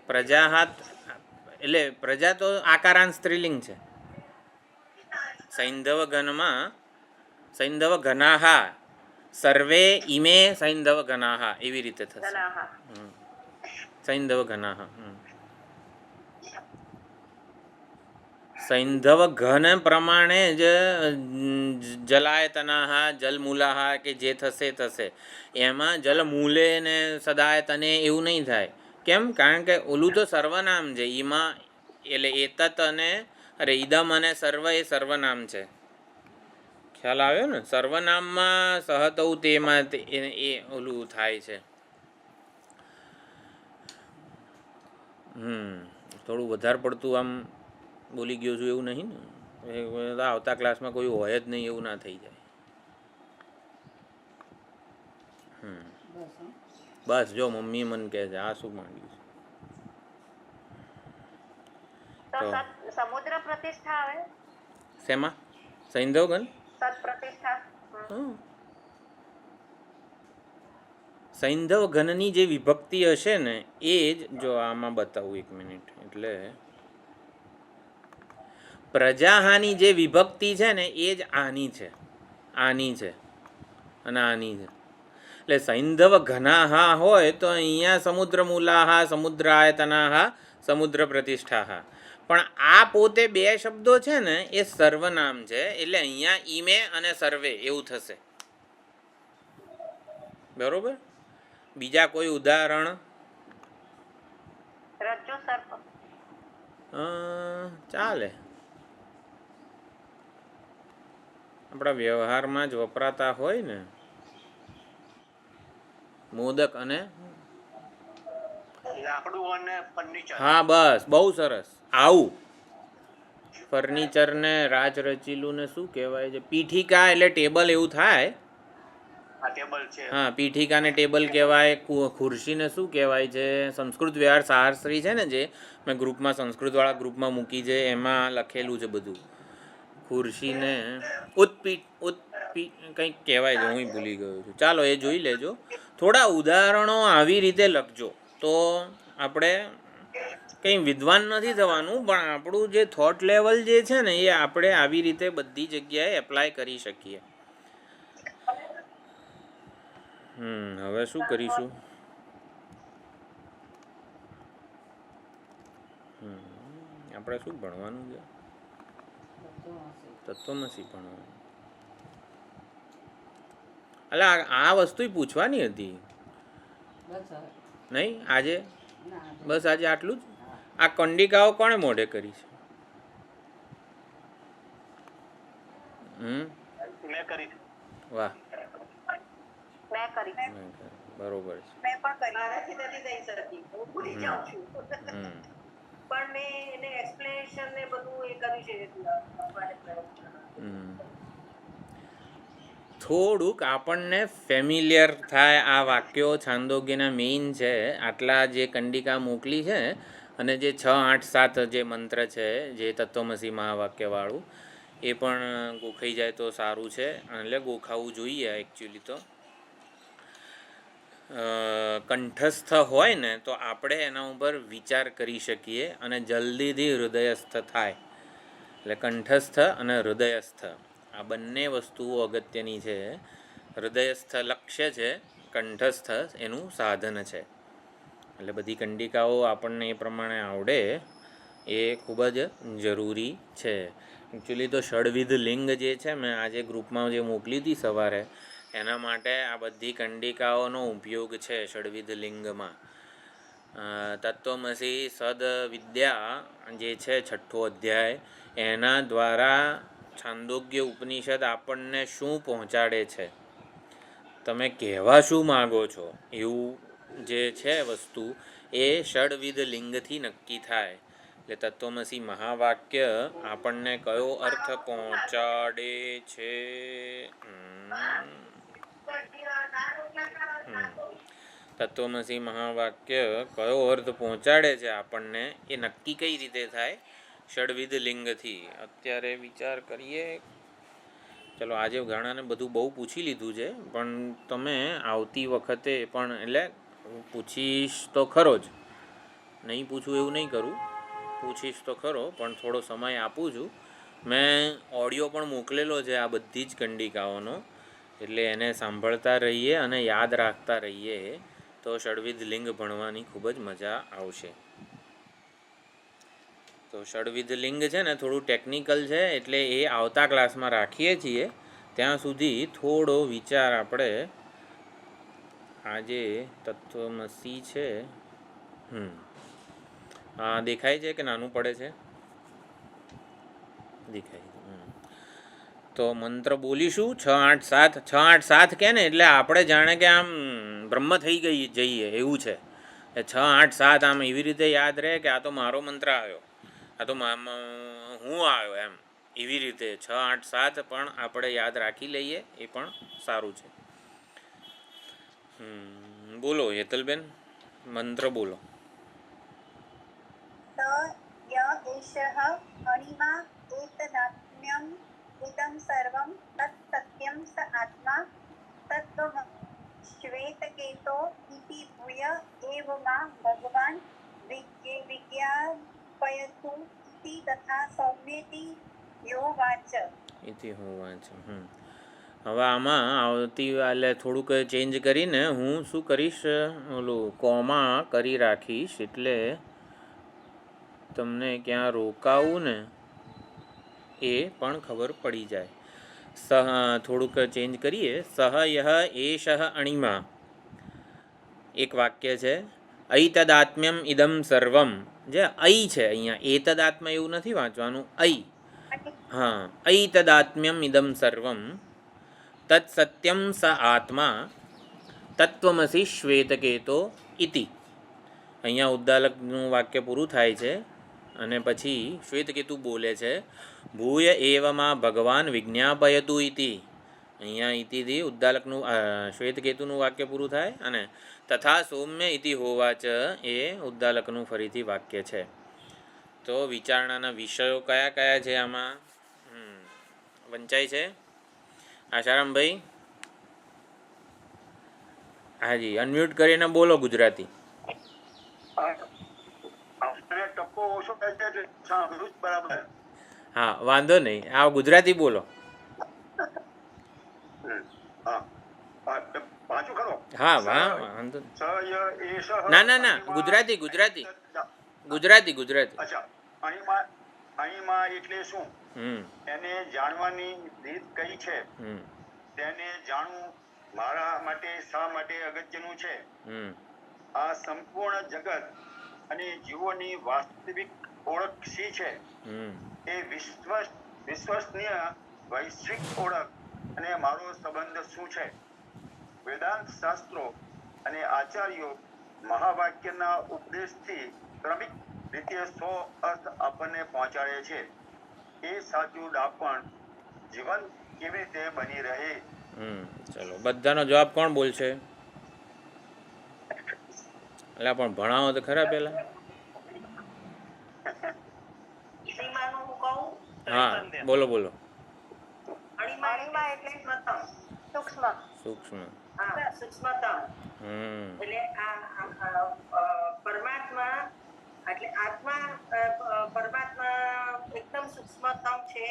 પ્રજાહાત એટલે પ્રજા તો આકારાંત સ્ત્રીલિંગ છે. સૈંધવ ઘનમાં સૈંધવ ઘનાહા સર્વે ઈમે સૈંધવ ઘનાહા એવી રીતે થશે. સૈંધવ ઘનાહા. સૈંધવ ઘન પ્રમાણે જ જલાયતનાહ જલમૂલાહ કે જે થશે થશે. એમાં જલમૂલે ને સદાયતને એવું નહીં થાય. કેમ? કારણ કે ઓલું તો સર્વનામ છે. ઈમાં એટલે એતત અને ઈદમ અને સર્વ એ સર્વનામ છે. ખ્યાલ આવ્યો ને? સર્વનામમાં સહતૌ તેમાં એ ઓલું થાય છે. થોડું વધારે પડતું આમ બોલી ગયો છું એવું નહીં ને? આવતા ક્લાસમાં કોઈ હોય જ નહીં એવું ના થઈ જાય. બસ જો મમ્મી મને કહે છે આ શું માંગ્યું છે તો તો સમુદ્ર પ્રતિષ્ઠા આવે શેમાં? સૈંધવગન? સત પ્રતિષ્ઠા. સૈંધવ ઘનની જે વિભક્તિ હશે ને એ જ જો આમાં બતાવું એક મિનિટ. એટલે પ્રજાહાની જે વિભક્તિ છે ને એ જ આની છે. આની છે અને આની છે. એટલે સૈંધવ ઘનાહા હોય તો અહીંયા સમુદ્ર મૂલાહા સમુદ્ર આયતનાહા સમુદ્ર પ્રતિષ્ઠાહા. પણ આ પોતે બે શબ્દો છે ને એ સર્વનામ છે. એટલે અહીંયા ઈમે અને સર્વે એવું થશે. બરોબર? બીજા કોઈ ઉદાહરણ? રજ્જુ સર્પ. ચાલે, આપણા વ્યવહારમાં જ વપરાતા હોય ને. મોદક અને લાકડું અને ફર્નિચર. હા બસ, બહુ સરસ. આવું ફર્નિચરને રાજ રચીલું ને શું કહેવાય છે? પીઠિકા એટલે ટેબલ એવું થાય. ટેબલ છે. હા, પીઠિકાને ટેબલ કહેવાય. ખુરશીને શું કહેવાય છે? સંસ્કૃત વ્યવહાર સાહસ્ત્રી છે ને, જે મેં ગ્રુપમાં સંસ્કૃતવાળા ગ્રુપમાં મૂકી છે એમાં લખેલું છે બધું. ખુરશીને કંઈક કહેવાય છે, હું ભૂલી ગયો છું. ચાલો એ જોઈ લેજો. થોડા ઉદાહરણો આવી રીતે લખજો તો આપણે કંઈ વિદ્વાન નથી થવાનું, પણ આપણું જે થોટ લેવલ જે છે ને એ આપણે આવી રીતે બધી જગ્યાએ એપ્લાય કરી શકીએ. હવે શું કરીશું? આપણે શું ભણવાનું છે? તત્વમસી ભણવાનું. એટલે આ વસ્તુ પૂછવાની હતી નહીં આજે? બસ આજે આટલું જ. આ કંડિકાઓ કોણે મોઢે કરી છે? મેં કરી. વાહ, મેં કરી. બરોબર છે. મેં પણ કરી. મારાથી નથી થઈ શકતી, હું ભૂલી જાઉં છું. પણ મેં એને એક્સપ્લેનેશન ને બધું એ કર્યું છે. થોડુંક આપણને ફેમિલિયર થાય આ વાક્યો. છાંદોગ્યના મેઇન છે આટલા જે કંડિકા મોકલી છે, અને જે 6, 8, 7 જે મંત્ર છે જે તત્વમસી મહાવાક્યવાળું, એ પણ ગોખાઈ જાય તો સારું છે. એટલે ગોખાવું જોઈએ એકચ્યુઅલી. તો કંઠસ્થ હોય ને તો આપણે એના ઉપર વિચાર કરી શકીએ અને જલ્દીથી હૃદયસ્થ થાય. એટલે કંઠસ્થ અને હૃદયસ્થ આ બંને વસ્તુઓ અગત્યની છે. હૃદયસ્થ લક્ષ્ય છે, કંઠસ્થ એનું સાધન છે. એટલે બધી કંડિકાઓ આપણને એ પ્રમાણે આવડે એ ખૂબ જ જરૂરી છે. એકચ્યુઅલી તો ષડવિધ લિંગ જે છે મેં આજે ગ્રુપમાં જે મોકલી હતી સવારે, એના માટે આ બધી કંડિકાઓનો ઉપયોગ છે ષડવિધ લિંગમાં. તત્વમસી સદ વિદ્યા જે છે 6થો અધ્યાય, એના દ્વારા છાંદોગ્ય ઉપનિષદ આપણને શું પહોંચાડે છે, તમે કહેવા શું માગો છો, એવું જે છે વસ્તુ એ ષડવિધ લિંગથી નક્કી થાય. એટલે તત્વમસી મહાવાક્ય આપણને કયો અર્થ પહોંચાડે છે? તત્વમસી મહાવાક્ય કયો અર્થ પહોંચાડે છે આપણને એ નક્કી કઈ રીતે થાય? ષડવિધ લિંગથી. અત્યારે વિચાર કરીએ. ચલો આજે ઘણાને બધું બહુ પૂછી લીધું છે, પણ તમે આવતી વખતે પણ, એટલે પૂછીશ તો ખરો જ, નહીં પૂછું એવું નહીં કરું, પૂછીશ તો ખરો, પણ થોડો સમય આપું છું. મેં ઓડિયો પણ મોકલેલો છે આ બધી જ કંડિકાઓનો, એટલે એને સાંભળતા રહીએ અને યાદ રાખતા રહીએ તો ષડવિધ લિંગ ભણવાની ખૂબ જ મજા આવશે. તો તો ષડવિધ લિંગ છે ને થોડું ટેકનિકલ છે, એટલે એ આવતા ક્લાસમાં રાખીએ છીએ. ત્યાં સુધી થોડો વિચાર આપણે આજે તત્વમસી છે. હા, દેખાય છે કે નાનું પડે છે? દેખાય. તો મંત્ર બોલીશું 6 8 7. 6 8 7 કે ને એટલે આપણે જાણે કે આમ બ્રહ્મ થઈ ગઈ જઈએ એવું છે. 6 8 7 આમ એવી રીતે યાદ રહે કે આ તો મારો મંત્ર આવ્યો, આ તો હું આવ્યો એમ. એવી રીતે 6 8 7 પણ આપણે યાદ રાખી લઈએ, એ પણ સારું છે. બોલો હેતલબેન, મંત્ર બોલો. અણિમા એતદાત્મ્યમ ઇદં સર્વં તત્ સત્યં સ આત્મા તત્વ શ્વેતકેતો ઇતિ ભૂય એવ માં ભગવાન વિજ્ઞાપયતુ ઇતિ તથા સૌમ્યેતિ યો વાચ. એથી હોવા છે. હવે આમાં આવતી એટલે થોડુંક ચેન્જ કરીને હું શું કરીશ, ઓલું કોમા કરી રાખીશ, એટલે તમને ક્યાં રોકાવું ને એ પણ ખબર પડી જાય. થોડુંક ચેન્જ કરીએ. સહ યહ એષ અણિમા એક વાક્ય છે. ઐતદાત્મ્યમ ઇદમ સર્વમ, જે ઐ છે અહીંયા, એતદાત્મ્ય એવું નથી વાંચવાનું, ઐ. હા, ઐતદાત્મ્યમ ઇદમ સર્વમ તત્ સત્યમ સ આત્મા તત્વમસી શ્વેતકેતો ઇતિ. અહીંયા ઉદ્દાલકનું વાક્ય પૂરું થાય છે અને પછી શ્વેતકેતુ બોલે છે ભૂય એવમાં ભગવાન વિજ્ઞાપયતુ ઇતિ. અહીંયા ઇતિથી ઉદ્દાલકનું શ્વેતકેતુનું વાક્ય પૂરું થાય અને તથા સૌમ્ય ઇતિ હોવાચ એ ઉદ્દાલકનું ફરીથી વાક્ય છે. તો વિચારણાના વિષયો કયા કયા છે આમાં વંચાય છે? આશારામભાઈ, હાજી, અનમ્યુટ કરીને બોલો ગુજરાતી. હા, વાંધો નહીં, આ ગુજરાતી બોલો. હા, વાંધો ના ના ના, ગુજરાતી ગુજરાતી ગુજરાતી ગુજરાતી. અણીમાં એટલે શું, એને જાણવાની રીત કઈ છે, તેને જાણવું મારા માટે શા માટે અગત્યનું છે. આ સંપૂર્ણ જગત અને જીવોની વાસ્તવિક ઓળખ શી છે, એ વિશ્વસનીય વૈશ્વિક ઓળખ અને મારો સંબંધ શું છે. વેદાંત શાસ્ત્રો અને આચાર્યો મહાવાક્યના ઉપદેશથી ક્રમિક રીતે 100 અર્થ આપણને પહોંચાડે છે. એ સાચું ડાપણ જીવન કેવી રીતે બની રહે. ચલો, બધાનો જવાબ કોણ બોલશે? એટલે પણ ભણાવો તો ખરા પેલા. અણિમાનું હું કહું? હા, બોલો બોલો. અણિમા એટલે સૂક્ષ્મ. સૂક્ષ્મ. હા, સૂક્ષ્મતમ. એટલે પરમાત્મા એટલે આત્મા પરમાત્મા એકદમ સૂક્ષ્મતમ છે.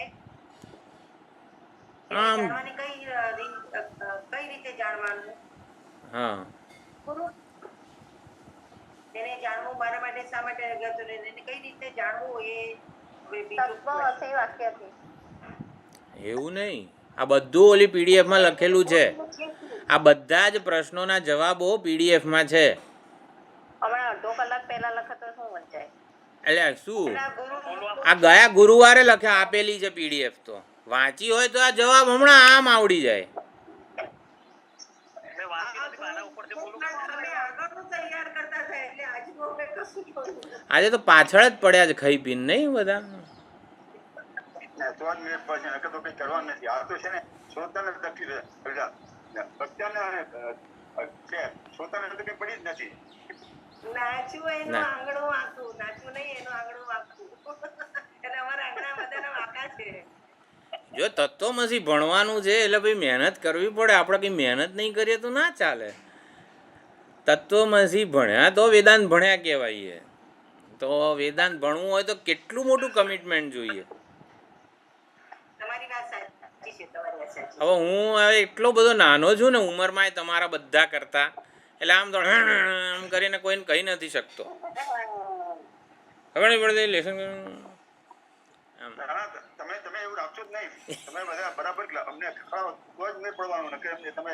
જાણવાની કઈ રીતે જાણવાનું? હા, એને જાણવું મારા માટે શા માટે અગત્યનું, એને કઈ રીતે જાણવું એ તત્વમસી વાક્યથી. એવું નહીં, આ બધું ઓલી પીડીએફમાં લખેલું છે. આ બધા જ પ્રશ્નોના જવાબો પીડીએફમાં છે. હમણાં અડધો કલાક પહેલા લખે તો શું વંચાય? એટલે શું, આ ગયા ગુરુવારે લખ્યા આપેલી છે પીડીએફ. તો વાંચી હોય તો આ જવાબ હમણાં આમ આવડી જાય. આજે તો પાછળ જ પડ્યા છે ખાઈ પીને, નહીં બધા? કરવાનું નથી. આ તો છે ને શ્રોતાને તકલીફ શ્રોતાને તો કઈ પડી જ નથી. નાચવું એનું આંગણું વાંકું, નાચવું નહીં એનું આંગણું વાંકું. એટલે અમારા આંગણા બધાના વાંકા છે. જો તત્વમસી ભણવાનું છે એટલે ભાઈ મહેનત કરવી પડે. આપણે કંઈ મહેનત નહીં કરીએ તો ના ચાલે. તત્વમસી ભણ્યા તો વેદાંત ભણ્યા કહેવાય. તો વેદાંત ભણવું હોય તો કેટલું મોટું કમિટમેન્ટ જોઈએ. તમારી વાત સાચી છે, તમારી વાત સાચી. હવે હું હવે એટલો બધો નાનો છું ને ઉંમરમાં તમારા બધા કરતા, એટલે આમ તો આમ કરીને કોઈને કહી નથી શકતો. ખબર નહીં પડતી લેસન ના, તમે તમે એવું રાખશો જ નહીં. તમે બધા બરાબર અમને ખરાબ તો જ નહીં પડવાનું, નકર એમને તમે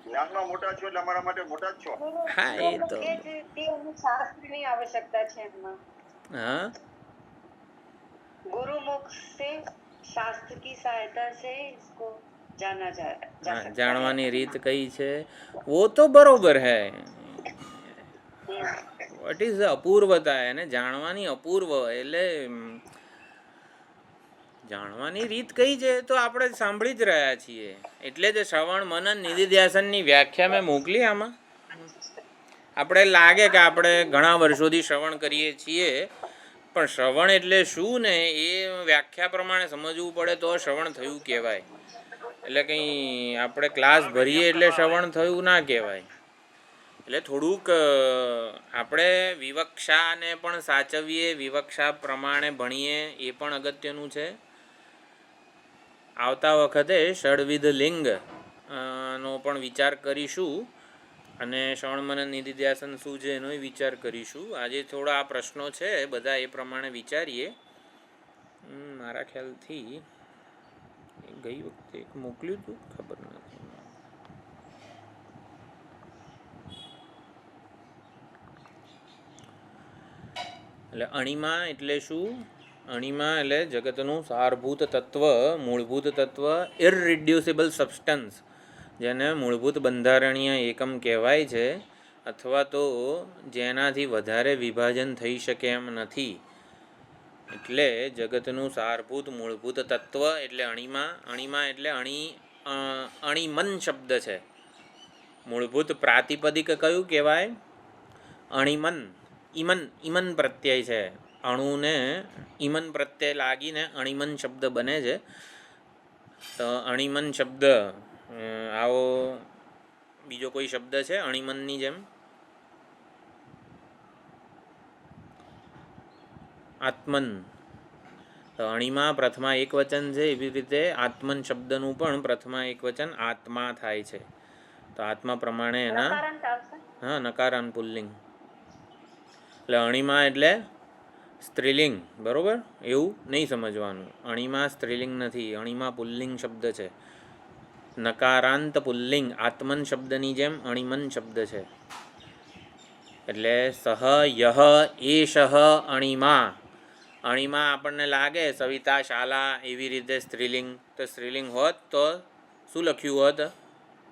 જ્ઞાનમાં મોટા છો એટલે અમારા માટે મોટા જ છો. હા, એ તો એ જ તે અમુક શાસ્ત્રની આવશ્યકતા છે એમાં. હા गुरुमुख से शास्त्र की सहायता से इसको जाना जा सकता है. જાણવાની રીત કઈ છે वो तो બરોબર है વોટ ઇઝ અપૂર્વતા એને જાણવાની અપૂર્વ એટલે જાણવાની રીત કઈ છે તો આપણે સાંભળી જ રહ્યા છીએ. એટલે જ શ્રવણ મનન નિધિધ્યાસનની વ્યાખ્યા મેં મોકલી આમાં. આપણે લાગે કે આપણે ઘણા વર્ષોથી શ્રવણ કરીએ છીએ, પણ શ્રવણ એટલે શું ને એ વ્યાખ્યા પ્રમાણે સમજવું પડે તો શ્રવણ થયું કહેવાય. એટલે કંઈ આપણે ક્લાસ ભરીએ એટલે શ્રવણ થયું ના કહેવાય. એટલે થોડુંક આપણે વિવક્ષાને પણ સાચવીએ, વિવક્ષા પ્રમાણે ભણીએ એ પણ અગત્યનું છે. આવતા વખતે ષડવિધ લિંગ નો પણ વિચાર કરીશું અને શ્રવણ મનન નિધિધ્યાસન શું છે એનો વિચાર કરીશું. આજે થોડા આ પ્રશ્નો છે બધા એ પ્રમાણે વિચારીએ. મારા ખ્યાલથી ગઈ વખતે એક મોકલ્યું હતું, ખબર નથી. એટલે અણિમા એટલે શું? અણિમા એટલે જગતનું સારભૂત તત્વ, મૂળભૂત તત્વ, ઇરરિડ્યુસિબલ સબસ્ટન્સ, જેને મૂળભૂત બંધારણીય એકમ કહેવાય છે, અથવા તો જેનાથી વધારે વિભાજન થઈ શકે એમ નથી. એટલે જગતનું સારભૂત મૂળભૂત તત્વ એટલે અણિમા. અણિમા એટલે અણિમન શબ્દ છે. મૂળભૂત પ્રાતિપદિક કયું કહેવાય? અણિમન. ઈમન પ્રત્યય છે. અણુને ઈમન પ્રત્યય લાગીને અણિમન શબ્દ બને છે. તો અણિમન શબ્દ આવો બીજો કોઈ શબ્દ છે અણિમનની જેમ? આત્મન. તો અણિમા પ્રથમા એક વચન છે, એવી રીતે આત્મન શબ્દનું પણ પ્રથમા એક વચન આત્મા થાય છે. તો આત્મા પ્રમાણે એના હા નકારાન પુલ્લિંગ. એટલે અણિમા એટલે સ્ત્રીલિંગ, બરોબર? એવું નહીં સમજવાનું. અણિમા સ્ત્રીલિંગ નથી, અણિમા પુલ્લિંગ શબ્દ છે. નકારાંત પુલ્લિંગ આત્મન શબ્દની જેમ અણિમન શબ્દ છે. એટલે સહ યહ એષ અણિમા. અણિમા આપણને લાગે સવિતા શાલા એવી રીતે સ્ત્રીલિંગ, તો સ્ત્રીલિંગ હોત તો શું લખ્યું હોત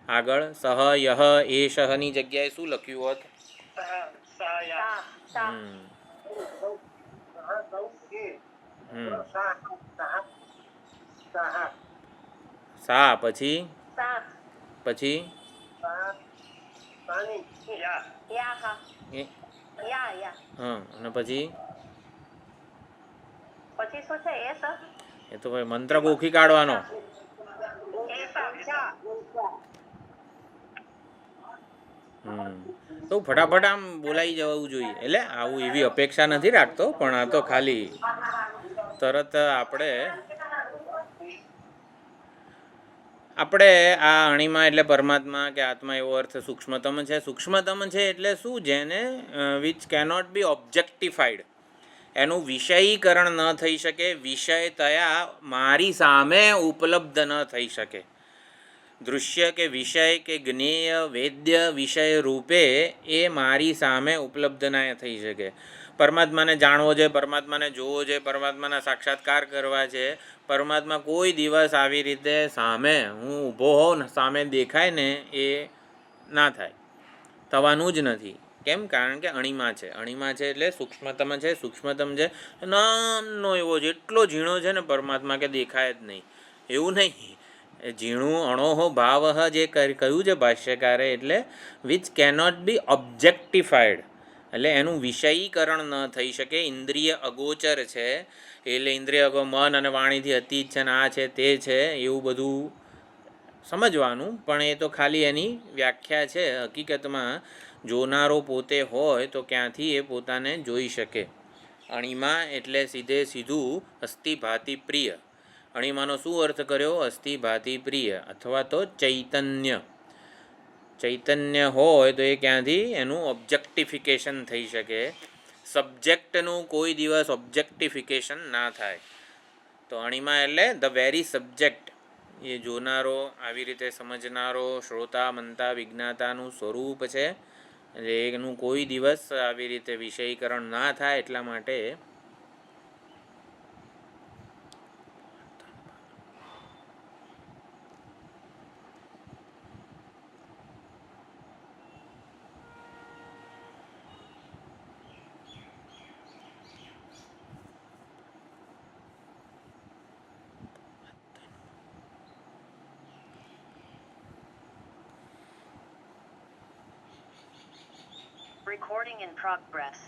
આગળ? સહ યહ એષની જગ્યાએ શું લખ્યું હોત? સા પછી પછી હા અને પછી શું છે? એ તો ભાઈ મંત્ર ગોખી કાઢવાનો. તો ફટાફટ આમ બોલાઈ જવું જોઈએ. એટલે આવું એવી અપેક્ષા નથી રાખતો, પણ આ તો ખાલી તરત આપણે આ અણિમા એટલે પરમાત્મા કે આત્મા એવો અર્થ સૂક્ષ્મતમ છે. સૂક્ષ્મતમ છે એટલે શું? જેને વિચ કેનોટ બી ઓબ્જેક્ટિફાઈડ. એનું વિષયીકરણ ન થઈ શકે, વિષયતયા મારી સામે ઉપલબ્ધ ન થઈ શકે. દૃશ્ય કે વિષય કે જ્ઞેય વેદ્ય વિષય રૂપે એ મારી સામે ઉપલબ્ધ ના થઈ શકે. પરમાત્માને જાણવો છે, પરમાત્માને જોવો છે, પરમાત્માના સાક્ષાત્કાર કરવા છે, પરમાત્મા કોઈ દિવસ આવી રીતે સામે હું ઊભો હોઉં ને સામે દેખાય ને એ ના થાય, થવાનું જ નથી. કેમ? કારણ કે અણિમા છે. અણિમા છે એટલે સૂક્ષ્મતમ છે. સૂક્ષ્મતમ છે નાનો એવો છે, એટલો ઝીણો છે ને પરમાત્મા કે દેખાય જ નહીં. એવું નહીં, ઝીણું અણોહો ભાવ જે કહ્યું છે ભાષ્યકારે, એટલે વિચ કેનોટ બી ઓબ્જેક્ટિફાઈડ. એટલે એનું વિષયીકરણ ન થઈ શકે, ઇન્દ્રિય અગોચર છે. એટલે ઇન્દ્રિય મન અને વાણીથી અતીત છે ને આ છે તે છે એવું બધું સમજવાનું. પણ એ તો ખાલી એની વ્યાખ્યા છે. હકીકતમાં જોનારો પોતે હોય તો ક્યાંથી એ પોતાને જોઈ શકે. અણિમા એટલે સીધું અસ્થિભાતિ પ્રિય. અણિમાનો શું અર્થ કર્યો? અસ્થિભાતિ પ્રિય અથવા તો ચૈતન્ય. ચૈતન્ય હોય તો એ ક્યાંથી એનું ઓબ્જેક્ટિફિકેશન થઈ શકે. સબ્જેક્ટનું કોઈ દિવસ ઓબ્જેક્ટિફિકેશન ના થાય. તો અણિમા એટલે ધ વેરી સબ્જેક્ટ, એ જોનારો, આવી રીતે સમજનારો, શ્રોતા મનતા વિજ્ઞાતાનું સ્વરૂપ છે. એનું કોઈ દિવસ આવી રીતે વિષયીકરણ ના થાય. એટલા માટે Recording in progress.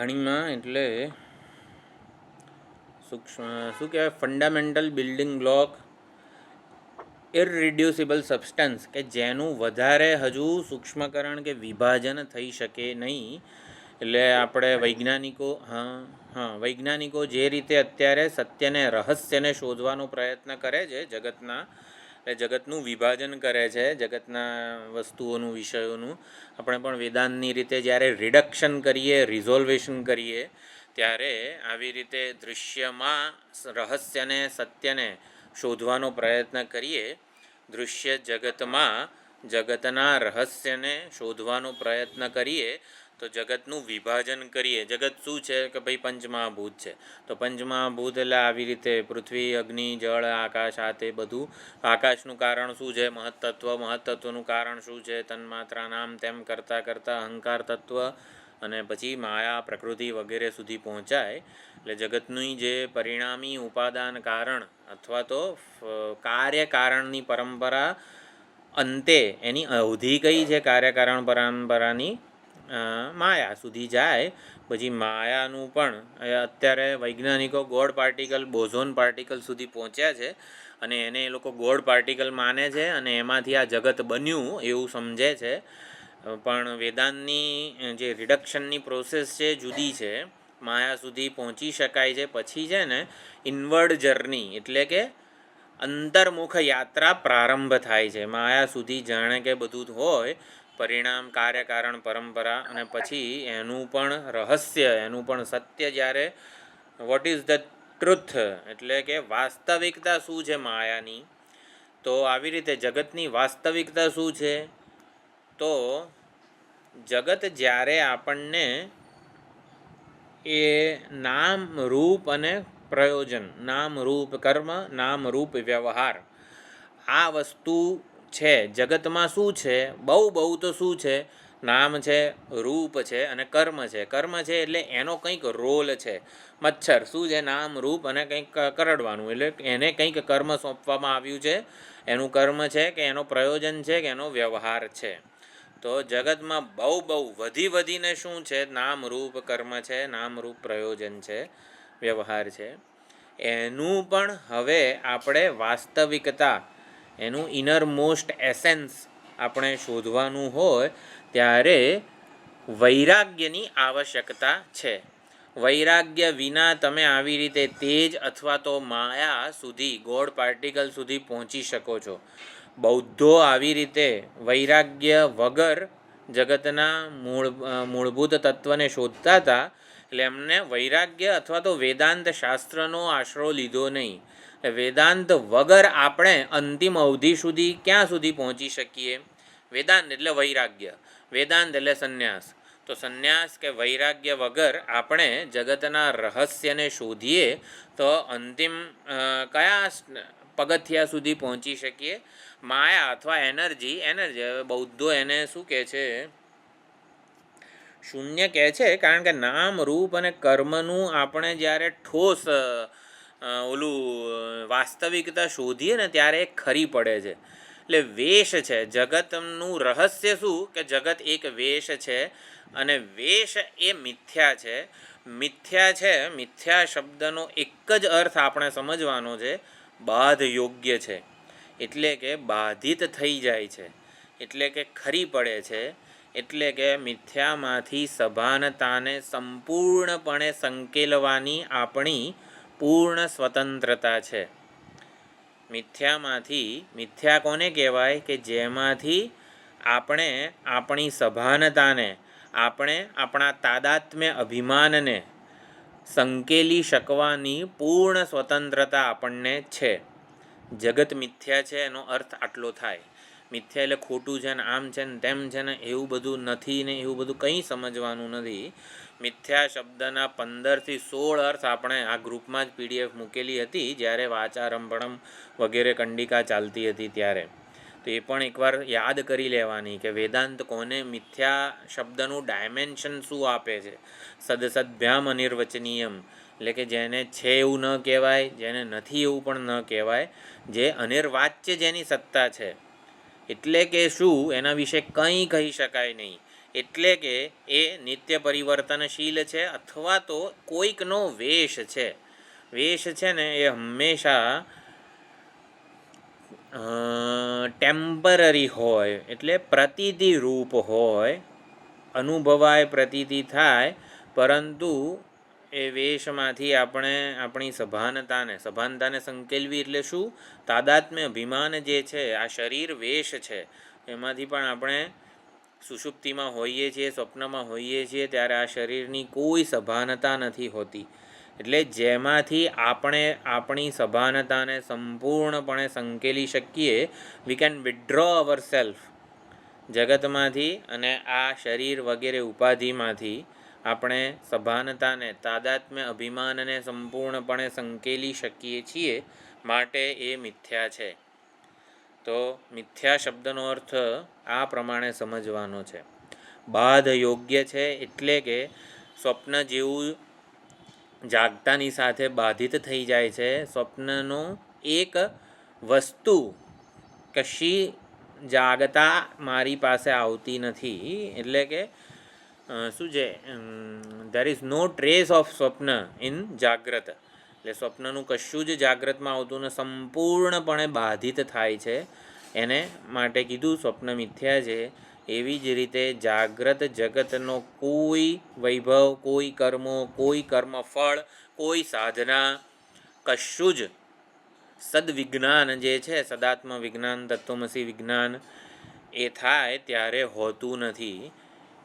અણિમા એટલે સૂક્ષ્મ, શું કહેવાય, ફંડામેન્ટલ બિલ્ડિંગ બ્લોક, ઇરરિડ્યુસિબલ સબસ્ટન્સ, કે જેનું વધારે હજુ સૂક્ષ્મકરણ કે વિભાજન થઈ શકે નહીં. એટલે આપણે વૈજ્ઞાનિકો જે રીતે અત્યારે સત્યને, રહસ્યને શોધવાનો પ્રયત્ન કરે છે જગતના, જગતનું વિભાજન કરે છે, જગતના વસ્તુઓનું, વિષયોનું, આપણે પણ વેદાંતની રીતે જ્યારે રિડક્શન કરીએ, રિઝોલ્વેશન કરીએ, ત્યારે આવી રીતે દૃશ્યમાં રહસ્યને, સત્યને શોધવાનો પ્રયત્ન કરીએ. દૃશ્ય જગતમાં જગતના રહસ્યને શોધવાનો પ્રયત્ન કરીએ તો જગતનું વિભાજન કરીએ. જગત શું છે કે ભાઈ પંચમહાભૂત છે. તો પંચમહાભૂત એટલે આવી રીતે પૃથ્વી, અગ્નિ, જળ, આકાશ, આ તે બધું. આકાશનું કારણ શું છે? મહત્તત્વ. મહત્તત્વનું કારણ શું છે? તન્માત્રા, નામ તેમ કરતાં કરતાં અહંકાર તત્વ, અને પછી માયા, પ્રકૃતિ વગેરે સુધી પહોંચાય. એટલે જગતનું જે પરિણામી ઉપાદાન કારણ અથવા તો કાર્યકારણની પરંપરા, અંતે એની અવધિ કઈ છે કાર્યકારણ પરંપરાની? માયા સુધી જાય. પછી માયાનું પણ અત્યારે વૈજ્ઞાનિકો ગોડ પાર્ટિકલ, બોઝોન પાર્ટિકલ સુધી પહોંચ્યા છે, અને એને એ લોકો ગોડ પાર્ટિકલ માને છે, અને એમાંથી આ જગત બન્યું એવું સમજે છે. પણ વેદાંતની જે રિડક્શનની પ્રોસેસ છે જુદી છે. માયા સુધી પહોંચી શકાય છે. પછી છે ને ઇનવર્ડ જર્ની, એટલે કે અંતર્મુખ યાત્રા પ્રારંભ થાય છે. માયા સુધી જાણે કે બધું હોય, પરિણામ, કાર્યકારણ, પરંપરા, અને પછી એનું પણ રહસ્ય, એનું પણ સત્ય જ્યારે, વોટ ઇઝ ધ ટ્રુથ, એટલે કે વાસ્તવિકતા શું છે માયાની. તો આવી રીતે જગતની વાસ્તવિકતા શું છે? તો જગત જ્યારે આપણને એ નામ, રૂપ અને પ્રયોજન, નામ રૂપ કર્મ, નામ રૂપ વ્યવહાર, આ વસ્તુ છે જગતમાં. શું છે? બહુ તો શું છે? નામ છે, રૂપ છે અને કર્મ છે. કર્મ છે એટલે એનો કંઈક રોલ છે. મચ્છર શું છે? નામ, રૂપ અને કંઈક કરડવાનું, એટલે એને કંઈક કર્મ સોંપવામાં આવ્યું છે. એનું કર્મ છે કે એનો પ્રયોજન છે કે એનો વ્યવહાર છે. તો જગતમાં બહુ વધીને શું છે? નામ, રૂપ, કર્મ છે, નામ, રૂપ, પ્રયોજન છે, વ્યવહાર છે. એનું પણ હવે આપણે વાસ્તવિકતા, એનું ઇનર મોસ્ટ એસેન્સ આપણે શોધવાનું હોય ત્યારે વૈરાગ્યની આવશ્યકતા છે. વૈરાગ્ય વિના તમે આવી રીતે તેજ અથવા તો માયા સુધી, ગોડ પાર્ટિકલ સુધી પહોંચી શકો છો. બૌદ્ધો આવી રીતે વૈરાગ્ય વગર જગતના મૂળભૂત તત્વને શોધતા હતા. એટલે એમને વૈરાગ્ય અથવા તો વેદાંત શાસ્ત્રનો આશરો લીધો નહીં. વેદાંત વગર આપણે અંતિમ અવધિ સુધી ક્યાં સુધી પહોંચી શકીએ? વેદાંત એટલે વૈરાગ્ય, વેદાંત એટલે સંન્યાસ. તો સંન્યાસ કે વૈરાગ્ય વગર આપણે જગતના રહસ્યને શોધીએ તો અંતિમ કયા પગથિયા સુધી પહોંચી શકીએ. માયા અથવા એનર્જી હવે બૌદ્ધો એને શું કહે છે? શૂન્ય કહે છે. કારણ કે નામ રૂપ અને કર્મનું આપણે જ્યારે ઠોસ વાસ્તવિકતા શોધીએ ને ત્યારે એ ખરી પડે છે. એટલે વેશ છે જગતનું રહસ્ય. શું કે જગત એક વેશ છે અને વેશ એ મિથ્યા છે. મિથ્યા શબ્દનો એક જ અર્થ આપણે સમજવાનો છે, બાધ યોગ્ય છે. એટલે કે બાધિત થઈ જાય છે, એટલે કે ખરી પડે છે. એટલે કે મિથ્યામાંથી સભાનતાને સંપૂર્ણપણે સંકેલવાની આપણી પૂર્ણ સ્વતંત્રતા છે. મિથ્યા કોને કહેવાય? કે જેમાંથી આપણે આપણી સભાનતાને, આપણે આપણા તાદાત્મ્ય અભિમાનને સંકેલી શકવાની પૂર્ણ સ્વતંત્રતા આપણને છે. જગત મિથ્યા છે એનો અર્થ આટલો થાય. મિથ્યા એટલે ખોટું છે ને આમ છે ને તેમ છે ને એવું બધું નથી ને એવું બધું કંઈ સમજવાનું નથી. મિથ્યા શબ્દના 15 થી 16 અર્થ આપણે આ ગ્રુપમાં જ PDF મૂકેલી હતી જ્યારે વાચારંભણમ વગેરે કંડિકા ચાલતી હતી ત્યારે. તો એ પણ એકવાર યાદ કરી લેવાની કે વેદાંત કોને મિથ્યા શબ્દનું ડાયમેન્શન શું આપે છે. સદસદ્ભ્યામ અનિર્વચનીયમ એટલે કે જેને છે એવું ન કહેવાય, જેને નથી એવું પણ ન કહેવાય, જે અનિર્વાચ્ય જેની સત્તા છે. એટલે કે શું? એના વિશે કંઈ કહી શકાય નહીં. એટલે કે એ નિત્ય પરિવર્તનશીલ છે અથવા તો કોઈકનો વેશ છે. વેશ છે ને એ હંમેશા ટેમ્પરરી હોય, એટલે પ્રતીતિ રૂપ હોય, અનુભવાય, પ્રતીતિ થાય, પરંતુ એ વેશમાંથી આપણે આપણી સભાનતાને સંકેલવી. એટલે શું? તાદાત્મ્ય અભિમાન જે છે, આ શરીર વેશ છે, એમાંથી પણ આપણે સુષુપ્તિમાં હોઈએ છીએ, સ્વપ્નમાં હોઈએ છીએ ત્યારે આ શરીરની કોઈ સભાનતા નથી હોતી. એટલે જેમાંથી આપણે આપણી સભાનતાને સંપૂર્ણપણે સંકેલી શકીએ, we can withdraw our self જગતમાંથી અને આ શરીર વગેરે ઉપાધિમાંથી આપણે સભાનતાને, તાદાત્મ્ય અભિમાનને સંપૂર્ણપણે સંકેલી શકીએ છીએ. માટે એ મિથ્યા છે. તો મિથ્યા શબ્દનો અર્થ આ પ્રમાણે સમજવાનો છે. બાધ યોગ્ય છે એટલે કે સ્વપ્ન જેવું જાગતાની સાથે બાધિત થઈ જાય છે. સ્વપ્નનો એક વસ્તુ કશી જાગતા મારી પાસે આવતી નથી. એટલે કે શું છે? There is no trace of સ્વપ્ન ઇન જાગ્રત. એટલે સ્વપ્નનું કશું જ જાગ્રતમાં આવતું ને સંપૂર્ણપણે બાધિત થાય છે. એને માટે કીધું સ્વપ્ન મિથ્યા છે. એવી જ રીતે જાગ્રત જગતનો કોઈ વૈભવ, કોઈ કર્મો, કોઈ કર્મફળ, કોઈ સાધના, કશું જ સદવિજ્ઞાન જે છે, સદાત્મ વિજ્ઞાન, તત્વમસી વિજ્ઞાન એ થાય ત્યારે હોતું નથી.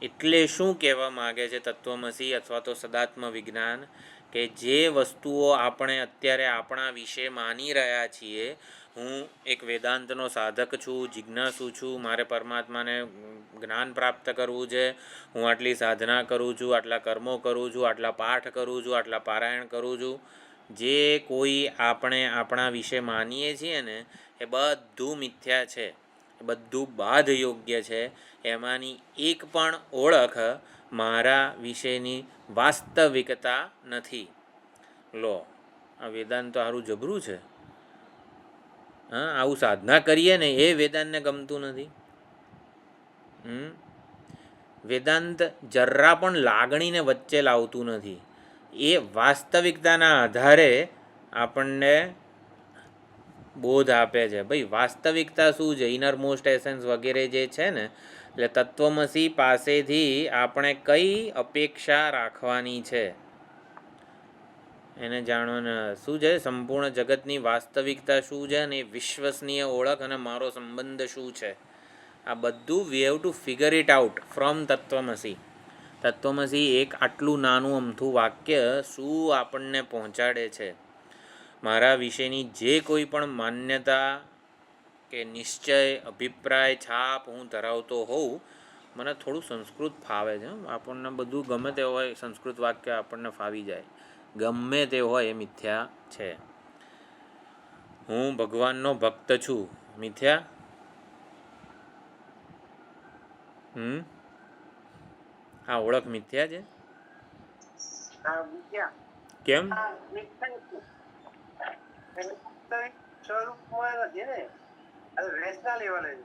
એટલે શું કહેવા માગે છે તત્વમસી અથવા તો સદાત્મ વિજ્ઞાન? કે જે વસ્તુઓ આપણે અત્યારે આપણા વિશે માની રહ્યા છીએ, હું એક વેદાંતનો સાધક છું, જિજ્ઞાસુ છું, મારે પરમાત્માને જ્ઞાન પ્રાપ્ત કરવું છે, હું આટલી સાધના કરું છું, આટલા કર્મો કરું છું, આટલા પાઠ કરું છું, આટલા પારાયણ કરું છું, જે કોઈ આપણે આપણા વિશે માનીએ છીએ ને એ બધું મિથ્યા છે, એ બધું બાધ યોગ્ય છે. એમાંની એક પણ ઓળખ મારા વિશેની વાસ્તવિકતા નથી. લો, આ વેદાંત તો સારું જબરું છે. હા, આવું સાધના કરીએ ને એ વેદાંતને ગમતું નથી. વેદાંત જરા પણ લાગણીને વચ્ચે લાવતું નથી. એ વાસ્તવિકતાના આધારે આપણને બોધ આપે છે. ભાઈ વાસ્તવિકતા શું છે, ઇનર મોસ્ટ એસેન્સ વગેરે જે છે ને, એટલે તત્વમસી પાસેથી આપણે કઈ અપેક્ષા રાખવાની છે એને જાણવાને શું છે. સંપૂર્ણ જગતની વાસ્તવિકતા શું છે અને વિશ્વસનીય ઓળખ અને મારો સંબંધ શું છે, આ બધું વી have two figure it out from Tatvamasi. Tatvamasi એક આટલું નાનું અમથું વાક્ય શું આપણને પહોંચાડે છે. મારા વિશેની જે કોઈ પણ માન્યતા કે નિશ્ચય, અભિપ્રાય, છાપ હું ધરાવતો હોઉં, મને થોડું સંસ્કૃત ફાવે છે. આપણને બધું ગમે તે હોય, સંસ્કૃત વાક્ય આપણને ફાવી જાય, ગમે તે હોય એ મિથ્યા છે. હું ભગવાનનો ભક્ત છું મિથ્યા? આ ઓળખ મિથ્યા છે? આ વિદ્યા કેમ? સ્વરૂપમાં નથી ને, રેસના લેવલે છે.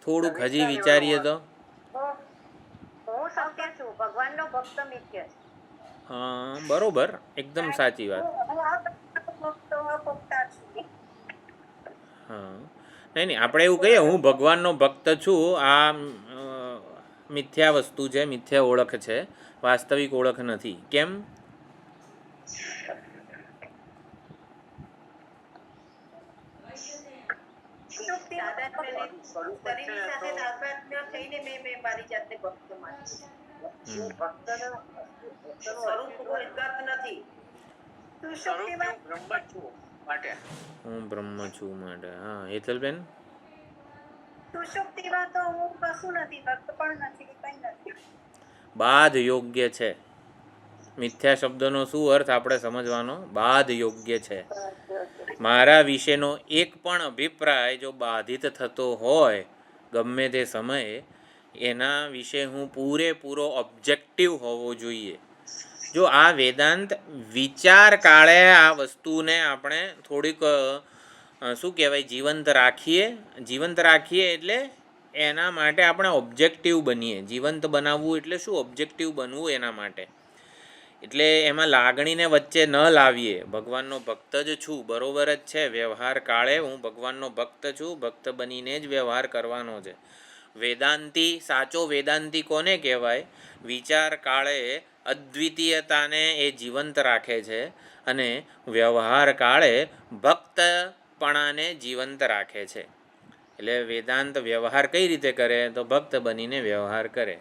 થોડુંક હજી વિચારીએ તો. હું સત્ય છું, ભગવાનનો ભક્ત મિથ્ય છે. હા બરોબર, એકદમ સાચી વાત. હા નહીં નહીં, આપણે એવું કહીએ હું ભગવાનનો ભક્ત છું, આ મિથ્યા વસ્તુ છે, મિથ્યા ઓળખ છે, વાસ્તવિક ઓળખ નથી. કેમ? શરીરની સાથે તાદાત્મ્ય થઈને મેં મારી જાતને ભક્ત માની. સ્વરૂપ કોઈ ગત નથી. હું બ્રહ્મ છું માટે. હા હેતલબેન? સુષુપ્તિમાં તો હું કશું નથી, ભક્ત પણ નથી, કંઈ નથી. બાધ યોગ્ય છે. મિથ્યા શબ્દનો શું અર્થ આપણે સમજવાનો? બાધ યોગ્ય છે. મારા વિશેનો એક પણ અભિપ્રાય જો બાધિત થતો હોય ગમે તે સમયે, એના વિશે હું પૂરેપૂરો ઓબ્જેક્ટિવ હોવો જોઈએ. જો આ વેદાંત વિચાર કાળે આ વસ્તુને આપણે થોડીક શું કહેવાય જીવંત રાખીએ એટલે એના માટે આપણે ઓબ્જેક્ટિવ બનીએ. જીવંત બનાવવું એટલે શું? ઓબ્જેક્ટિવ બનવું એના માટે. એટલે એમાં લાગણીને વચ્ચે ન લાવીએ. ભગવાનનો ભક્ત જ છું, બરોબર જ છે, વ્યવહાર કાળે હું ભગવાનનો ભક્ત છું, ભક્ત બનીને જ વ્યવહાર કરવાનો છે. વેદાંતી, સાચો વેદાંતી કોને કહેવાય? વિચાર કાળે અદ્વિતીયતાને એ જીવંત રાખે છે અને વ્યવહાર કાળે ભક્તપણાને જીવંત રાખે છે. એટલે વેદાંત વ્યવહાર કઈ રીતે કરે? તો ભક્ત બનીને વ્યવહાર કરે.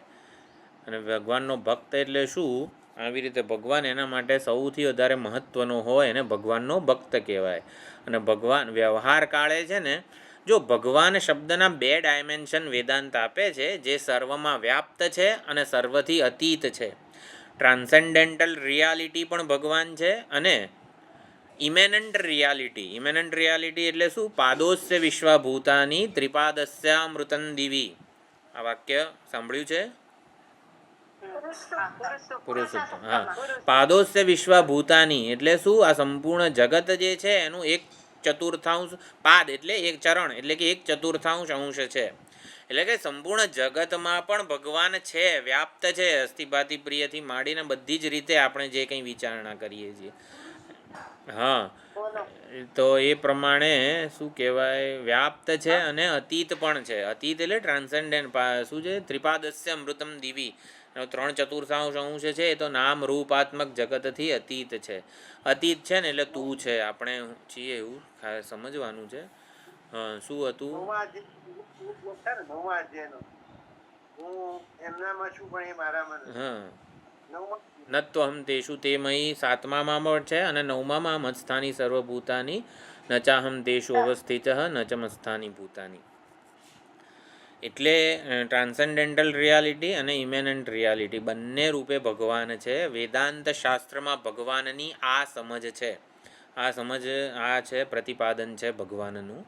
અને ભગવાનનો ભક્ત એટલે શું? આવી રીતે ભગવાન એના માટે સૌથી વધારે મહત્ત્વનો હોય એને ભગવાનનો ભક્ત કહેવાય. અને ભગવાન વ્યવહાર કાળે છે ને, જો ભગવાન શબ્દના 2 ડાયમેન્શન વેદાંત આપે છે, જે સર્વમાં વ્યાપ્ત છે અને સર્વથી અતીત છે. ટ્રાન્સેન્ડેન્ટલ રિયાલિટી પણ ભગવાન છે અને ઇમેનન્ટ રિયાલિટી એટલે શું? પાદોસ્ય વિશ્વભૂતાની ત્રિપાદસ્યામૃતં દિવી. આ વાક્ય સાંભળ્યું છે? પુરુષોત્તમ. હા, પાદોસ્ય વિશ્વભૂતાની એટલે શું? આ સંપૂર્ણ જગત જે છે એનું 1/4 પાદ એટલે 1 ચરણ એટલે કે 1/4 અંશ છે. એટલે કે સંપૂર્ણ જગતમાં પણ ભગવાન છે, વ્યાપ્ત છે, અસ્થિભાતિ પ્રિયથી માંડીને બધી જ રીતે આપણે જે કંઈ વિચારણા કરીએ છીએ. હા, તો એ પ્રમાણે શું કહેવાય? વ્યાપ્ત છે અને અતીત પણ છે. અતીત એટલે ટ્રાન્સેન્ડન્ટ શું છે? ત્રિપાદસ્ય અમૃતમ દિવી. 3/4 અંશ છે એ તો નામ રૂપાત્મક જગતથી અતીત છે. અતીત છે ને એટલે તું છે, આપણે છીએ, એવું સમજવાનું છે. શું હતું? નત્વહમ તેષુ તે મયી 7મામાં પણ છે અને 9મામાં મત્સ્થાની સર્વભૂતાની નચાહમ તેષુ અવસ્થિત ન ચ મત્સ્થાની ભૂતાની. એટલે ટ્રાન્સેન્ડેન્ટલ રિયાલિટી અને ઇમેનન્ટ રિયાલિટી બંને રૂપે ભગવાન છે. વેદાંત શાસ્ત્રમાં ભગવાનની આ સમજ છે, આ છે પ્રતિપાદન છે ભગવાનનું.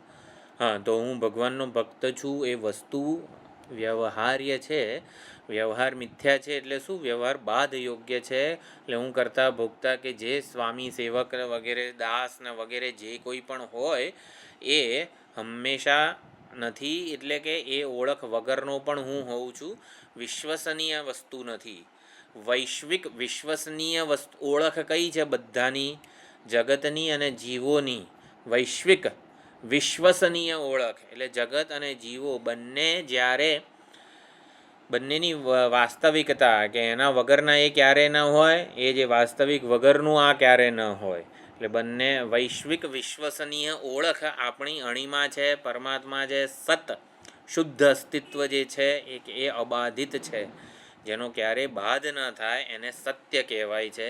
હા, તો હું ભગવાનનો ભક્ત છું એ વસ્તુ વ્યવહાર્ય છે. વ્યવહાર મિથ્યા છે એટલે શું? વ્યવહાર બાધ યોગ્ય છે. એટલે હું કરતા ભોગતા કે જે સ્વામી સેવક વગેરે દાસ ને વગેરે જે કોઈ પણ હોય એ હંમેશા નથી. એટલે કે એ ઓળખ વગરનો પણ હું હોઉં છું. વિશ્વસનીય વસ્તુ નથી. વૈશ્વિક વિશ્વસનીય ઓળખ કઈ છે? બધાની, જગતની અને જીવોની. વૈશ્વિક વિશ્વસનીય ઓળખ એટલે જગત અને જીવો બંનેની વાસ્તવિકતા કે એના વગરના એ ક્યારે ન હોય, એ જે વાસ્તવિક વગરનું આ ક્યારે ન હોય. એટલે બંને વૈશ્વિક વિશ્વસનીય ઓળખ આપણી અણીમાં છે. પરમાત્મા જે સત શુદ્ધ અસ્તિત્વ જે છે એ અબાધિત છે, જેનો ક્યારેય બાધ ન થાય, એને સત્ય કહેવાય છે.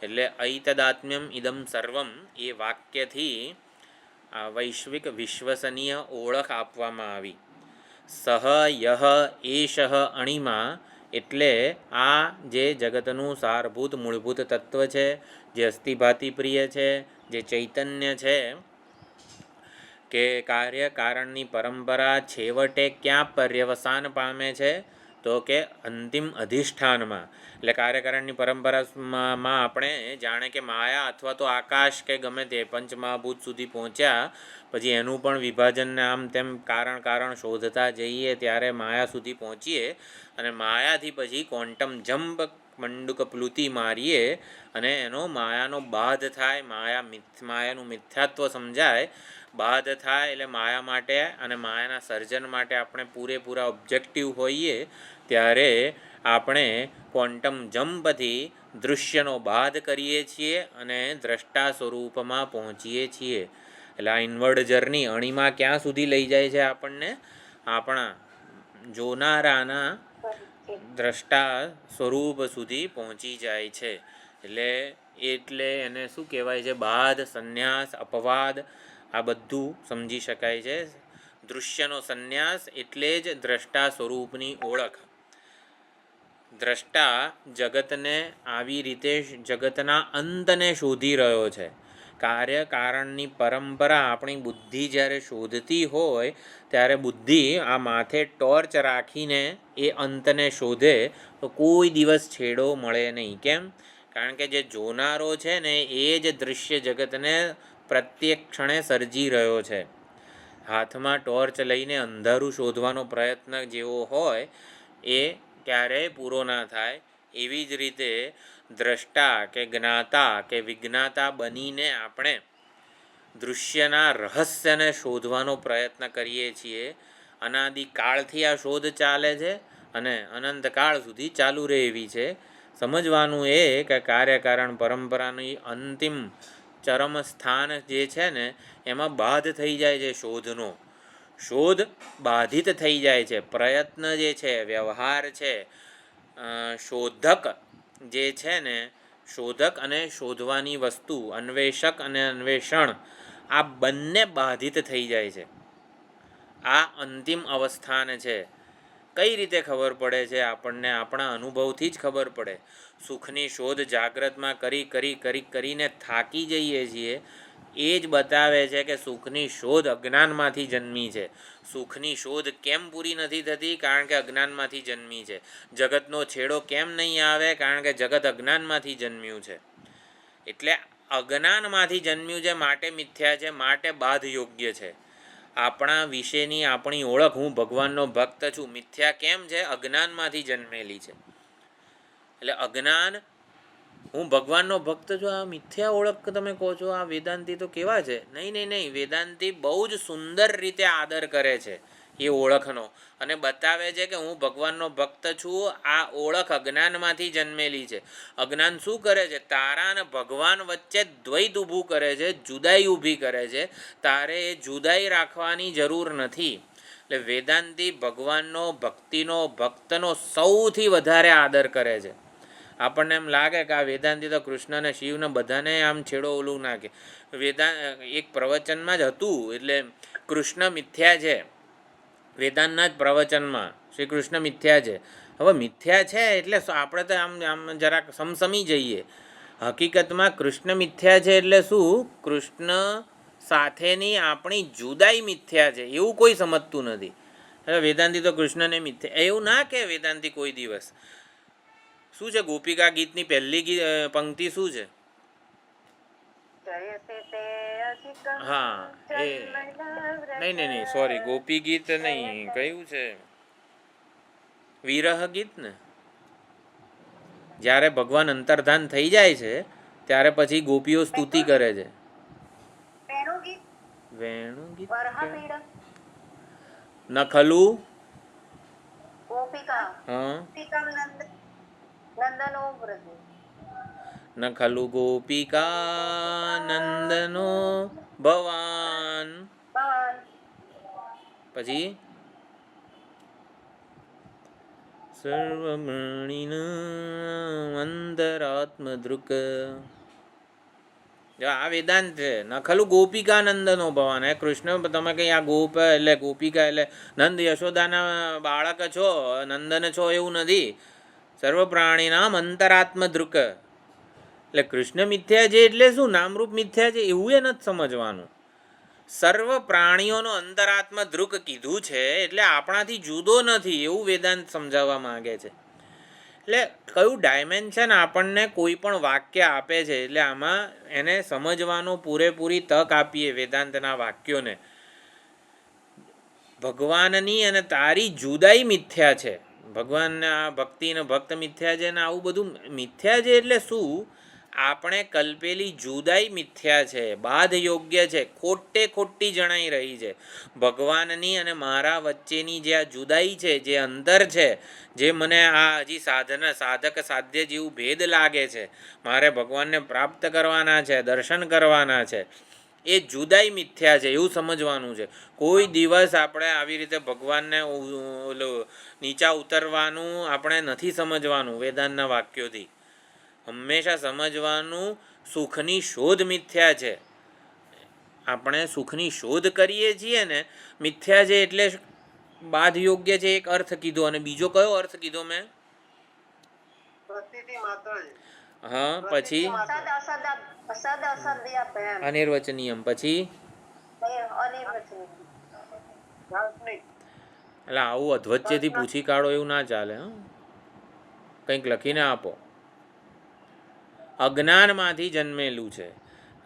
એટલે ઐતદાત્મ્યમ ઇદમ સર્વમ એ વાક્યથી આ વૈશ્વિક વિશ્વસનીય ઓળખ આપવામાં આવી. સહ યહ એષઃ અણીમાં એટલે આ જે જગતનું સારભૂત મૂળભૂત તત્વ છે, જે અસ્થિભાતિ પ્રિય છે, જે ચૈતન્ય છે, કે કાર્ય કારણની પરંપરા છેવટે ક્યાં પર્યવસાન પામે છે? તો કે અંતિમ અધિષ્ઠાનમાં. એટલે કાર્યકારણની પરંપરામાં આપણે જાણે કે માયા અથવા તો આકાશ કે ગમે તે પંચમહાભૂત સુધી પહોંચ્યા પછી એનું પણ વિભાજનને આમ તેમ કારણ શોધતા જઈએ ત્યારે માયા સુધી પહોંચીએ અને માયાથી પછી ક્વોન્ટમ જમ્પ મંડુક પ્લુતિ મારીએ અને એનો માયાનો બાધ થાય, માયાનું મિથ્યાત્વ સમજાય, બાધ થાય એટલે માયા માટે અને માયાના સર્જન માટે આપણે પૂરેપૂરા ઓબ્જેક્ટિવ હોઈએ ત્યારે આપણે ક્વોન્ટમ જમ્પથી દૃશ્યનો બાધ કરીએ છીએ અને દ્રષ્ટા સ્વરૂપમાં પહોંચીએ છીએ. એટલે આ ઇનવર્ડ જર્ની અણીમાં ક્યાં સુધી લઈ જાય છે આપણને? આપણા જોનારાના દ્રષ્ટા સ્વરૂપ સુધી પહોંચી જાય છે. એટલે એને શું કહેવાય છે? બાધ, સંન્યાસ, અપવાદ, આ બધું સમજી શકાય છે. દૃશ્યનો સંન્યાસ એટલે જ દ્રષ્ટા સ્વરૂપની ઓળખ. દ્રષ્ટા જગતને આવી રીતે જગતના અંતને શોધી રહ્યો છે. કાર્ય કારણની પરંપરા આપણી બુદ્ધિ જ્યારે શોધતી હોય ત્યારે બુદ્ધિ આ માથે ટોર્ચ રાખીને એ અંતને શોધે તો કોઈ દિવસ છેડો મળે નહીં. કેમ? કારણ કે જે જોનારો છે ને એ જ દૃશ્ય જગતને પ્રત્યેક ક્ષણે સર્જી રહ્યો છે. હાથમાં ટોર્ચ લઈને અંધારું શોધવાનો પ્રયત્ન જેવો હોય એ ક્યારેય પૂરો ના થાય. એવી જ રીતે દ્રષ્ટા કે જ્ઞાતા કે વિજ્ઞાતા બનીને આપણે દૃશ્યના રહસ્યને શોધવાનો પ્રયત્ન કરીએ છીએ. અનાદિકાળથી આ શોધ ચાલે છે અને અનંતકાળ સુધી ચાલુ રહે એવી છે. સમજવાનું એ કે કાર્યકારણ પરંપરાની અંતિમ ચરમ સ્થાન જે છે ને એમાં બાધ થઈ જાય છે શોધનો. શોધ બાધિત થઈ જાય છે. પ્રયત્ન જે છે, વ્યવહાર છે, શોધક જે છે ને, શોધક અને શોધવાની વસ્તુ, અન્વેષક અને અન્વેષણ, આ બંને બાધિત થઈ જાય છે. આ અંતિમ અવસ્થાન છે. કઈ રીતે ખબર પડે છે આપણને? આપણા અનુભવથી જ ખબર પડે. સુખની શોધ જાગ્રતમાં કરીને થાકી જઈએ છીએ. એ જ બતાવે છે કે સુખની શોધ અજ્ઞાનમાંથી જન્મી છે. સુખની શોધ કેમ પૂરી નથી થતી? કારણ કે અજ્ઞાનમાંથી જન્મી છે. જગતનો છેડો કેમ નહીં આવે? કારણ કે જગત અજ્ઞાનમાંથી જન્મ્યું છે. એટલે અજ્ઞાનમાંથી જન્મ્યું છે માટે મિથ્યા છે, માટે બાધ યોગ્ય છે. આપણા વિશેની આપણી ઓળખ, હું ભગવાનનો ભક્ત છું, મિથ્યા કેમ છે? અજ્ઞાનમાંથી જન્મેલી છે. એટલે અજ્ઞાન, હું ભગવાનનો ભક્ત છું, આ મિથ્યા ઓળખ તમે કહો છો. આ વેદાંતી તો કેવા છે? નહીં, વેદાંતી બહુ જ સુંદર રીતે આદર કરે છે એ ઓળખનો અને બતાવે છે કે હું ભગવાનનો ભક્ત છું. આ ઓળખ અજ્ઞાનમાંથી જન્મેલી છે. અજ્ઞાન શું કરે છે? તારા અને ભગવાન વચ્ચે દ્વૈત ઊભું કરે છે, જુદાઈ ઊભી કરે છે. તારે એ જુદાઈ રાખવાની જરૂર નથી. એટલે વેદાંતી ભગવાનનો, ભક્તિનો, ભક્તનો સૌથી વધારે આદર કરે છે. આપણને એમ લાગે કે આ વેદાંતી તો કૃષ્ણ અને શિવને બધાને આમ છેડો ઓલું નાખે. એક પ્રવચનમાં જ હતું, એટલે કૃષ્ણ મિથ્યા છે. વેદાંતના જ પ્રવચનમાં શ્રી કૃષ્ણ મિથ્યા છે. હવે મિથ્યા છે એટલે આપણે તો આમ જરાક સમસમી જઈએ. હકીકતમાં કૃષ્ણ મિથ્યા છે એટલે શું? કૃષ્ણ સાથેની આપણી જુદાઈ મિથ્યા છે એવું કોઈ સમજતું નથી. હવે વેદાંતી તો કૃષ્ણને મિથ્યા એવું ના કહે વેદાંતી કોઈ દિવસ. શું છે ગોપિકા ગીતની પહેલી પંક્તિ શું છે? હા, એ નહીં, સોરી, ગોપી ગીત નહીં, કયું છે? વિરહ ગીત ને. જ્યારે ભગવાન અંતર્ધાન થઈ જાય છે ત્યારે પછી ગોપીઓ સ્તુતિ કરે છે. વેણુ ગીત ન ખલુ ન ખલુ ગોપિકા નંદનો ભવાન. પછી સર્વમણીન અંતરાત્મદૃક. આ વેદાંત છે. ન ખલુ ગોપિકા નંદનો ભવાન. હે કૃષ્ણ, તમે કઈ આ ગોપ એટલે ગોપિકા એટલે નંદ યશોદાના બાળક છો, નંદન છો એવું નથી. સર્વ પ્રાણીનામ અંતરાત્મ દૃક. એટલે કૃષ્ણ મિથ્યા છે એટલે શું? નામરૂપ મિથ્યા છે એવું એ નથી સમજવાનું. સર્વ પ્રાણીઓનો અંતરાત્મ દૃક કીધું છે એટલે આપણાથી જુદો નથી એવું વેદાંત સમજાવવા માંગે છે. એટલે કયું ડાયમેન્શન આપણને કોઈ પણ વાક્ય આપે છે એટલે આમાં એને સમજવાનો પૂરેપૂરી તક આપીએ વેદાંતના વાક્યોને. ભગવાનની અને તારી જુદાઈ મિથ્યા છે. ભગવાનને આ ભક્તિ ને ભક્ત મિથ્યા છે ને આવું બધું મિથ્યા છે એટલે શું? આપણે કલ્પેલી જુદાઈ મિથ્યા છે, બાધ યોગ્ય છે, ખોટી જણાઈ રહી છે. ભગવાનની અને મારા વચ્ચેની જે આ જુદાઈ છે, જે અંતર છે, જે મને આ હજી સાધક સાધ્ય જેવું ભેદ લાગે છે, મારે ભગવાનને પ્રાપ્ત કરવાના છે, દર્શન કરવાના છે, એ જુદાઈ મિથ્યા છે એવું સમજવાનું છે. કોઈ દિવસ આપણે આવી રીતે ભગવાનને નીચા ઉતરવાનું આપણે નથી સમજવાનું વેદાંતના વાક્યોથી. હંમેશા સમજવાનું સુખની શોધ મિથ્યા છે. આપણે સુખની શોધ કરીએ છીએ ને મિથ્યા છે એટલે બાધ યોગ્ય છે એક અર્થ કીધો. અને બીજો કયો અર્થ કીધો મેં? પ્રતીતિ માત્ર છે. હા, પછી અસદ અસદ આપે એમ. અનિર્વચનીયમ, પછી અનિર્વચનીય. કાલ્પનિક. એટલે આવું અધવચ્ચેથી પૂછી કાઢો એવું ના ચાલે. હા, કંઈક લખીને આપો. અજ્ઞાનમાંથી જન્મેલું છે.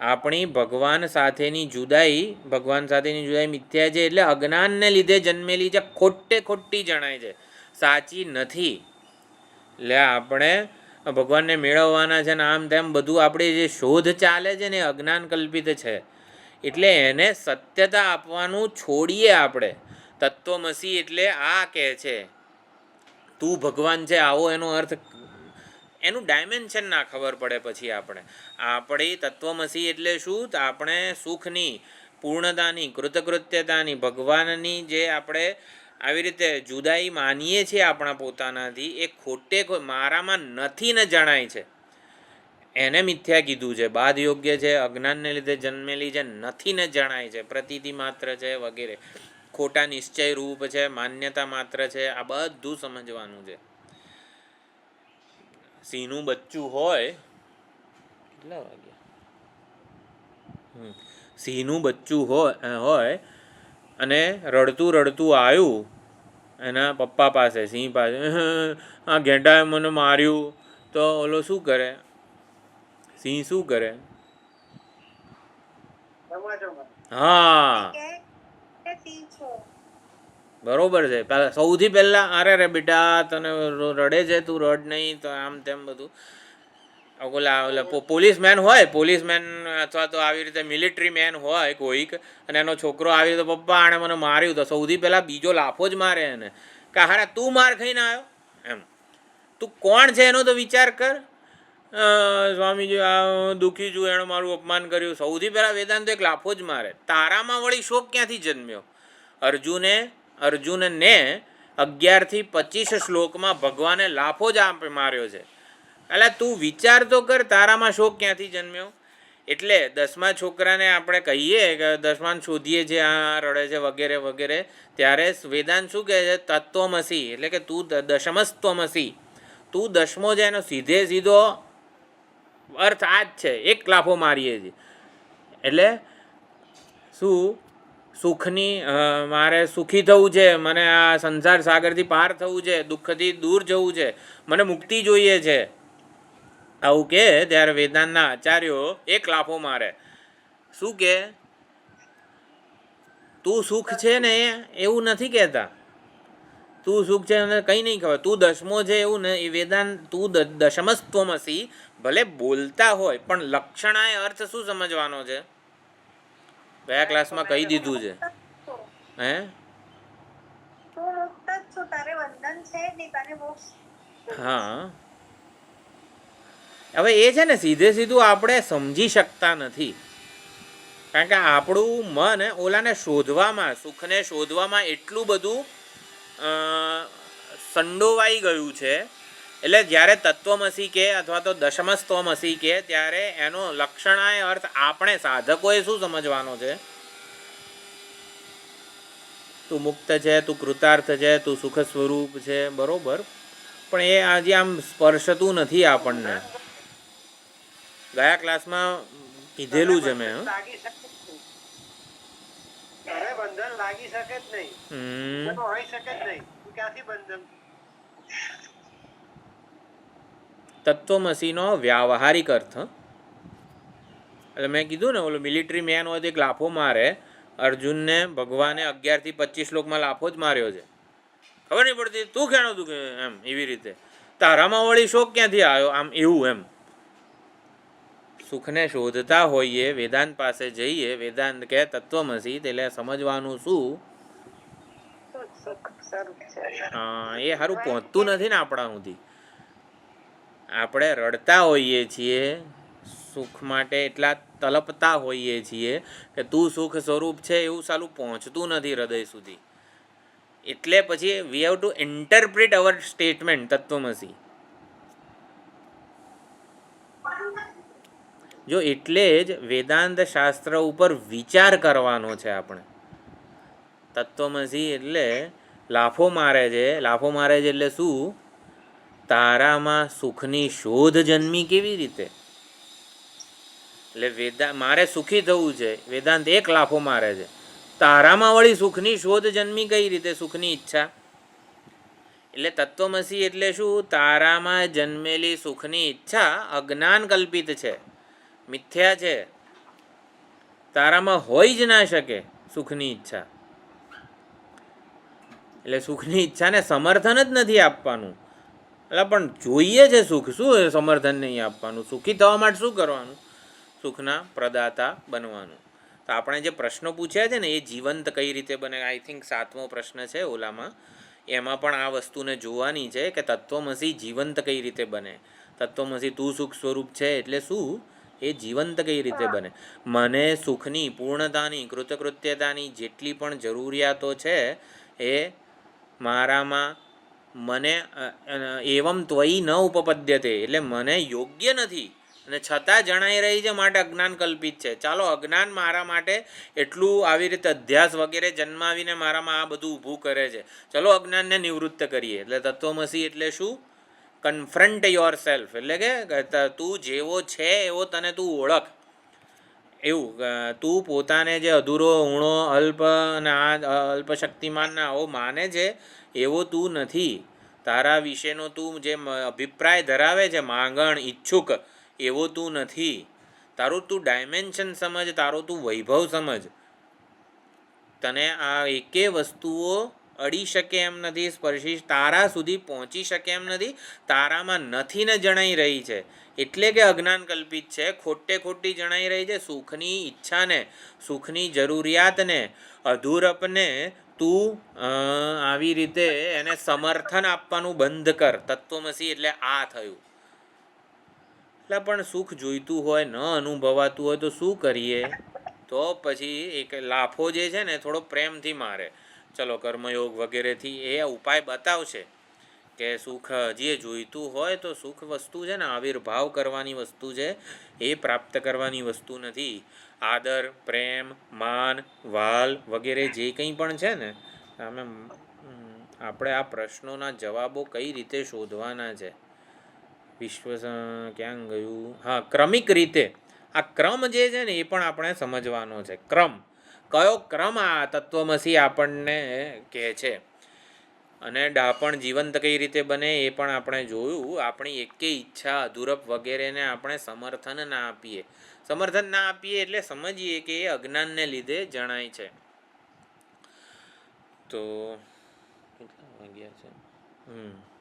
આપણી ભગવાન સાથેની જુદાઈ મિથ્યા છે એટલે અજ્ઞાનને લીધે જન્મેલી છે, ખોટી જણાય છે, સાચી નથી. એટલે આપણે ભગવાનને મેળવવાના છે ને આમ તેમ બધું આપણે જે શોધ ચાલે છે ને એ અજ્ઞાન કલ્પિત છે. એટલે એને સત્યતા આપવાનું છોડીએ આપણે. તત્વમસી એટલે આ કહે છે તું ભગવાન છે આવો એનો અર્થ, એનું ડાયમેન્શન ના ખબર પડે પછી આપણી તત્વમસી એટલે શું? તો આપણે સુખની, પૂર્ણતાની, કૃતકૃત્યતાની, ભગવાનની જે આપણે આવી રીતે જુદાઈ માનીએ છીએ આપણા પોતાનાથી, એ મારામાં નથી ને જણાય છે, એને મિથ્યા કીધું છે. બાદ યોગ્ય છે, અજ્ઞાનને લીધે જન્મેલી છે, નથી ને જણાય છે, પ્રતીતિ માત્ર છે વગેરે, ખોટા નિશ્ચય રૂપ છે, માન્યતા માત્ર છે. આ બધું સમજવાનું છે. સિંહનું બચ્ચું હોય, કેટલા વાગ્યા? સિંહનું બચ્ચું હોય અને રડતું આવ્યું એના પપ્પા પાસે, સિંહ પાસે, આ ઘેટાએ મને માર્યું, તો ઓલો શું કરે? સિંહ શું કરે? હા, બરોબર છે. સૌથી પહેલા અરે બેટા તને રડે છે, તું રડ નહીં, તો આમ તેમ બધું. પોલીસમેન અથવા તો આવી રીતે મિલિટરી મેન હોય કોઈક, અને એનો છોકરો આવી રીતે પપ્પા આણે મને માર્યું, તો સૌથી પહેલા બીજો લાફો જ મારે એને કે હારા તું માર ખાઈને આવ્યો એમ. તું કોણ છે એનો તો વિચાર કર. સ્વામીજી આ દુઃખી છું, એણે મારું અપમાન કર્યું. સૌથી પહેલાં વેદાંત એક લાફો જ મારે. તારામાં વળી શોક ક્યાંથી જન્મ્યો? અર્જુનને 11 થી 25 શ્લોકમાં ભગવાને લાફો જ માર્યો છે. એટલે તું વિચાર તો કર તારામાં શોક ક્યાંથી જન્મ્યો. એટલે 10મા છોકરાને આપણે કહીએ કે 10મા શોધીએ છીએ આ રડે છે વગેરે વગેરે, ત્યારે વેદાંત શું કહે છે? તત્વમસી એટલે કે તું દશમસ્ત્વમસી, તું દસમો છે. એનો સીધો અર્થ આ જ છે. એક લાફો મારીએ છીએ એટલે શું? સુખની, મારે સુખી થવું છે, મને આ સંસાર સાગરથી પાર થવું છે, દુઃખથી દૂર જવું છે, મને મુક્તિ જોઈએ છે, આવું કે ત્યારે વેદાંતના આચાર્યો એક લાફો મારે. શું કે? તું સુખ છે ને એવું નથી કહેતા. તું સુખ છે અને કંઈ નહીં ખબર, તું દસમો છે એવું ને. એ વેદાંત તું દશમસ્ત્વમસી ભલે બોલતા હોય પણ લક્ષણાએ અર્થ શું સમજવાનો છે? કયા ક્લાસમાં કહી દીધું છે? હે, હા. હવે એ છે ને સીધું આપણે સમજી શકતા નથી, કારણ કે આપણું મન ઓલાને શોધવામાં, સુખને શોધવામાં એટલું બધું સંડોવાઈ ગયું છે. એટલે જ્યારે તત્વમસી કે અથવા તો દશમસ્ત્વમસી કે ત્યારે એનો લક્ષણાય અર્થ આપણે સાધકોએ શું સમજવાનો છે? તું મુક્ત છે, તું કૃતાર્થ છે, તું સુખ સ્વરૂપ છે, બરોબર. પણ એ આજે આમ સ્પર્શતું નથી આપણને. ગયા ક્લાસમાં કીધેલું છે મેં. લાગી શકે જ નહીં. ઘરે બંધન લાગી શકે જ નહીં. એનો હોઈ શકે જ નહીં. ક્યાંથી બંધન? તત્વમસીનો વ્યાવહારિક અર્થ, એટલે મેં કીધું ને ઓલો મિલિટરી મેન હોય તો એક લાફો મારે. અર્જુનને ભગવાને 11 થી 25 શ્લોકમાં લાફો જ માર્યો છે, ખબર નહીં પડતી તું ખેણો તું કે એમ, એવી રીતે તારામાં વળી શોક ક્યાંથી આવ્યો આમ, એવું એમ. સુખને શોધતા હોઈએ, વેદાંત પાસે જઈએ, વેદાંત કે તત્વમસી, એટલે સમજવાનું શું? સુખ સ્વરૂપ છે. હા, એ સારું પહોંચતું નથી ને આપણા સુધી. આપણે રડતા હોઈએ છીએ સુખ માટે, એટલા તલપતા હોઈએ છીએ કે તું સુખ સ્વરૂપ છે એવું સાલું પહોંચતું નથી હૃદય સુધી. એટલે પછી we have to interpret our statement તત્વમસી. જો એટલે જ વેદાંત શાસ્ત્ર ઉપર વિચાર કરવાનો છે આપણે. તત્વમસી એટલે લાફો મારે છે. લાફો મારે છે એટલે શું? તારામાં સુખની શોધ જન્મી કેવી રીતે? એટલે મારે સુખી થવું છે, વેદાંત એક લાફો મારે છે. તારામાં વળી સુખની શોધ જન્મી કઈ રીતે? સુખની ઈચ્છા. એટલે તત્વમસી એટલે શું? તારામાં જન્મેલી સુખની ઈચ્છા અજ્ઞાન કલ્પિત છે, મિથ્યા છે. તારામાં હોઈ જ ના શકે સુખની ઈચ્છા. એટલે સુખની ઈચ્છાને સમર્થન જ નથી આપવાનું. એટલે પણ જોઈએ છે સુખ, શું સમર્થન નહીં આપવાનું? સુખી થવા માટે શું કરવાનું? સુખના પ્રદાતા બનવાનું. તો આપણે જે પ્રશ્નો પૂછ્યા છે ને એ જીવંત કઈ રીતે બને, આઈ થિંક 7મો પ્રશ્ન છે ઓલામાં, એમાં પણ આ વસ્તુને જોવાની છે કે તત્વમસી જીવંત કઈ રીતે બને. તત્વમસી તું સુખ સ્વરૂપ છે એટલે શું? એ જીવંત કઈ રીતે બને? મને સુખની, પૂર્ણતાની, કૃતકૃત્યતાની જેટલી પણ જરૂરિયાતો છે એ મારામાં મને એવમ ત્વયી ન ઉપપદ્યતે, એટલે મને યોગ્ય નથી અને છતાં જણાઈ રહી છે માટે અજ્ઞાન કલ્પિત છે. ચાલો અજ્ઞાન મારા માટે એટલું આવી રીતે અધ્યાસ વગેરે જન્માવીને મારામાં આ બધું ઊભું કરે છે. ચલો અજ્ઞાનને નિવૃત્ત કરીએ. એટલે તત્વમસી એટલે શું? કન્ફ્રન્ટ યોર સેલ્ફ, એટલે કે તું જેવો છે એવો તને તું ઓળખ. એવું તું પોતાને જે અધૂરો, ઊણો, અલ્પ અને આ અલ્પશક્તિમાનના આવો માને છે એવો તું નથી. તારા વિશેનો તું જે અભિપ્રાય ધરાવે છે, માંગણ, ઈચ્છુક, એવો તું નથી. તારું તું ડાયમેન્શન સમજ, તારો તું વૈભવ સમજ. તને આ એકે વસ્તુઓ અડી શકે એમ નથી, સ્પર્શી તારા સુધી પહોંચી શકે એમ નથી, તારામાં નથી ને જણાઈ રહી છે. એટલે કે અજ્ઞાન કલ્પિત છે, ખોટે ખોટી જણાઈ રહી છે. સુખની ઈચ્છાને, સુખની જરૂરિયાતને, અધૂરપને તું આવી રીતે એને સમર્થન આપવાનું બંધ કર. તત્વમસી એટલે આ થયું. એટલે પણ સુખ જોઈતું હોય, ન અનુભવાતું હોય તો શું કરીએ? તો પછી એક લાફો જે છે ને થોડો પ્રેમથી મારે. ચલો કર્મયોગ વગેરેથી એ ઉપાય બતાવશે કે સુખ જે જોઈતું હોય તો સુખ વસ્તુ છે ને આવિર્ભાવ કરવાની વસ્તુ છે, એ પ્રાપ્ત કરવાની વસ્તુ નથી. આદર, પ્રેમ, માન, વાલ વગેરે જે કંઈ પણ છે ને, આપણે આ પ્રશ્નોના જવાબો કઈ રીતે શોધવાના છે? ક્યાં ગયું? હા, ક્રમિક રીતે. આ ક્રમ જે છે ને એ પણ આપણે સમજવાનો છે. ક્રમ, કયો ક્રમ આ તત્વમસી આપણને કહે છે. અને ડાપણ જીવંત કઈ રીતે બને એ પણ આપણે જોયું. આપણી એકે ઈચ્છા, અધૂરપ વગેરેને આપણે સમર્થન ના આપીએ. સમર્થન ના આપીએ એટલે સમજીએ કે એ અજ્ઞાનને લીધે જણાય છે. તો કેટલા વાગ્યા છે?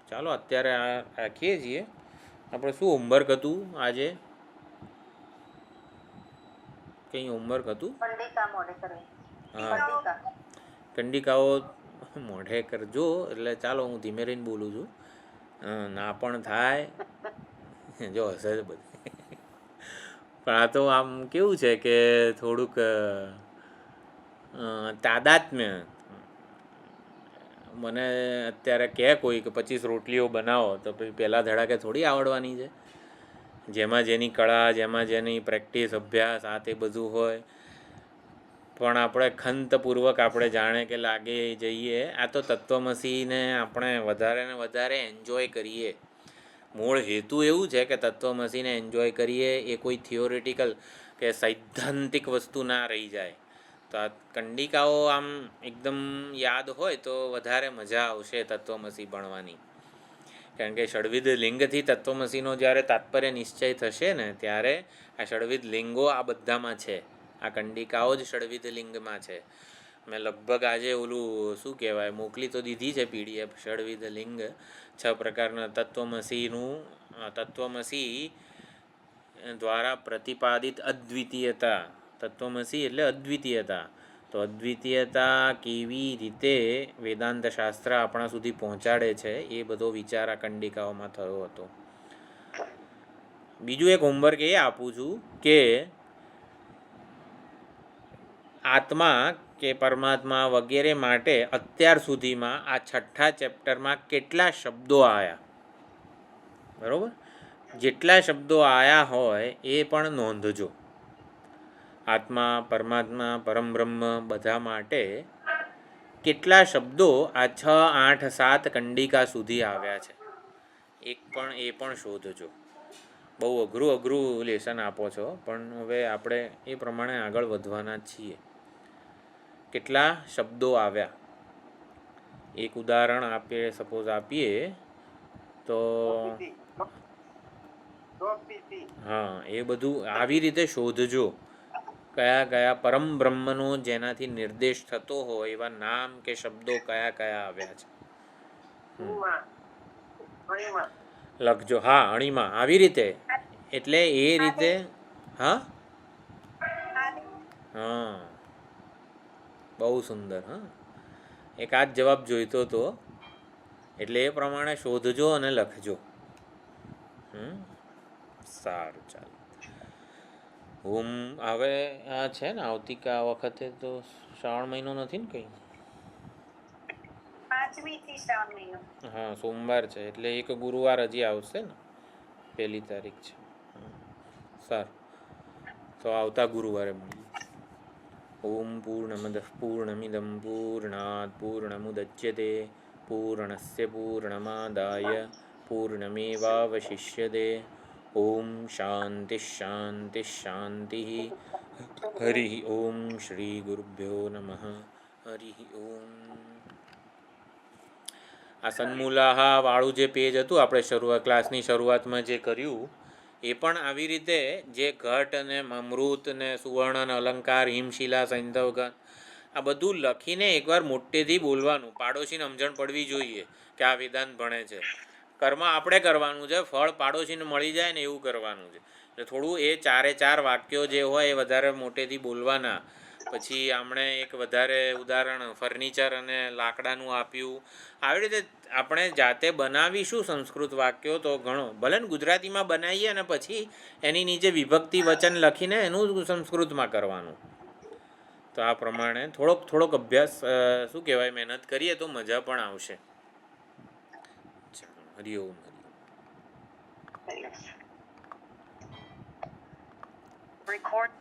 ચાલો અત્યારે આ રાખીએ છીએ. આપણે શું હોમવર્ક હતું આજે? કંઈ હોમવર્ક હતું? હા, કંડિકાઓ મોઢે કરજો. એટલે ચાલો હું ધીમે રહીને બોલું છું. ના પણ થાય જો હશે બધું. પણ આ તો આમ કેવું છે કે થોડુંક તાદાત્મ્ય. મને અત્યારે કહે કોઈ કે 25 રોટલીઓ બનાવો તો પછી પહેલાં ધડાકે થોડી આવડવાની છે. જેમાં જેની કળા, જેમાં જેની પ્રેક્ટિસ, અભ્યાસ, આ તે બધું હોય. પણ આપણે ખંતપૂર્વક આપણે જાણે કે લાગે જઈએ. આ તો તત્વમસીને આપણે વધારે ને વધારે એન્જોય કરીએ. મૂળ હેતુ એવું છે કે તત્વમસીને એન્જોય કરીએ, એ કોઈ થિયોરિટિકલ કે સૈદ્ધાંતિક વસ્તુ ના રહી જાય. તો આ કંડિકાઓ આમ એકદમ યાદ હોય તો વધારે મજા આવશે તત્વમસી ભણવાની. કારણ કે ષડવિધ લિંગથી તત્વમસીનો જ્યારે તાત્પર્ય નિશ્ચય થશે ને ત્યારે આ ષડવિધ લિંગો આ બધામાં છે. આ કંડિકાઓ જ ષડવિધ લિંગમાં છે. મેં લગભગ આજે ઓલું શું કહેવાય મોકલી તો દીધી છે PDF ષડવિધ લિંગ 6 પ્રકારના તત્વમસી દ્વારા પ્રતિપાદિત અદ્વિતીયતા. તત્વમસી એટલે અદ્વિતીયતા. તો અદ્વિતીયતા કેવી રીતે વેદાંત શાસ્ત્ર આપણા સુધી પહોંચાડે છે એ બધો વિચાર આ કંડિકાઓમાં થયો હતો. બીજું એક હોમવર્ક એ આપું છું કે આત્મા કે પરમાત્મા વગેરે માટે અત્યાર સુધીમાં આ 6થા ચેપ્ટરમાં કેટલા શબ્દો આવ્યા, બરાબર? જેટલા શબ્દો આવ્યા હોય એ પણ નોંધજો. આત્મા, પરમાત્મા, પરમબ્રહ્મ બધા માટે કેટલા શબ્દો આ 6, 8, 7 કંડિકા સુધી આવ્યા છે એ પણ શોધજો. બહુ અઘરું લેસન આપો છો, પણ હવે આપણે એ પ્રમાણે આગળ વધવાના જ છીએ. કેટલા શબ્દો આવ્યા એક ઉદાહરણ આપીએ તો હા, એ બધું આવી રીતે શોધજો. કયા કયા પરમ બ્રહ્મનો જેનાથી નિર્દેશ થતો હોય એવા નામ કે શબ્દો કયા કયા આવ્યા છે લખજો. હા, અણીમાં આવી રીતે, એટલે એ રીતે. હા હા, બહુ સુંદર. હા, એક આ જ જવાબ જોઈતો હતો, એટલે એ પ્રમાણે શોધજો અને લખજો. સારું, ચાલો. હવે આ છે ને આવતીકાલ વખતે તો શ્રાવણ મહિનો નથી ને કંઈ? 5મી થી શ્રાવણ મહિનો. હા, સોમવાર છે એટલે એક ગુરુવાર હજી આવશે ને, 1લી તારીખ છે. સારું, તો આવતા ગુરુવારે મળીએ. ઓમ પૂર્ણમદ પૂર્ણમિદમ પૂર્ણાત પૂર્ણમુદચ્યતે પૂર્ણસ્ય પૂર્ણમાદાય પૂર્ણમેવાવશિષ્યતે. ઓમ શાંતિ શાંતિ શાંતિ. હરિ ઓમ. શ્રી ગુરુભ્યો નમઃ. હરિ ઓમ. આ સન્મૂલાહા વાળું જે પેજ હતું આપણે ક્લાસની શરૂઆતમાં જે કર્યું, એ પણ આવી રીતે જે ઘટ અને અમૃત ને સુવર્ણ અલંકાર, હિમશિલા, સૈંધવગન, આ બધું લખીને એકવાર મોટેથી બોલવાનું. પાડોશીને સમજણ પડવી જોઈએ કે આ વેદાંત ભણે છે. કર્મ આપણે કરવાનું છે, ફળ પાડોશીને મળી જાય ને એવું કરવાનું છે. એટલે થોડું એ 4 વાક્યો જે હોય એ વધારે મોટેથી બોલવાના. પછી આપણે એક વધારે ઉદાહરણ ફર્નિચર અને લાકડાનું આપ્યું. આવી રીતે આપણે જાતે બનાવીશું સંસ્કૃત વાક્યો તો ઘણો, ભલે ને ગુજરાતીમાં બનાવીએ અને પછી એની નીચે વિભક્તિ વચન લખીને એનું સંસ્કૃતમાં કરવાનું. તો આ પ્રમાણે થોડોક અભ્યાસ શું કહેવાય મહેનત કરીએ તો મજા પણ આવશે. હરિ ઓમ. Record.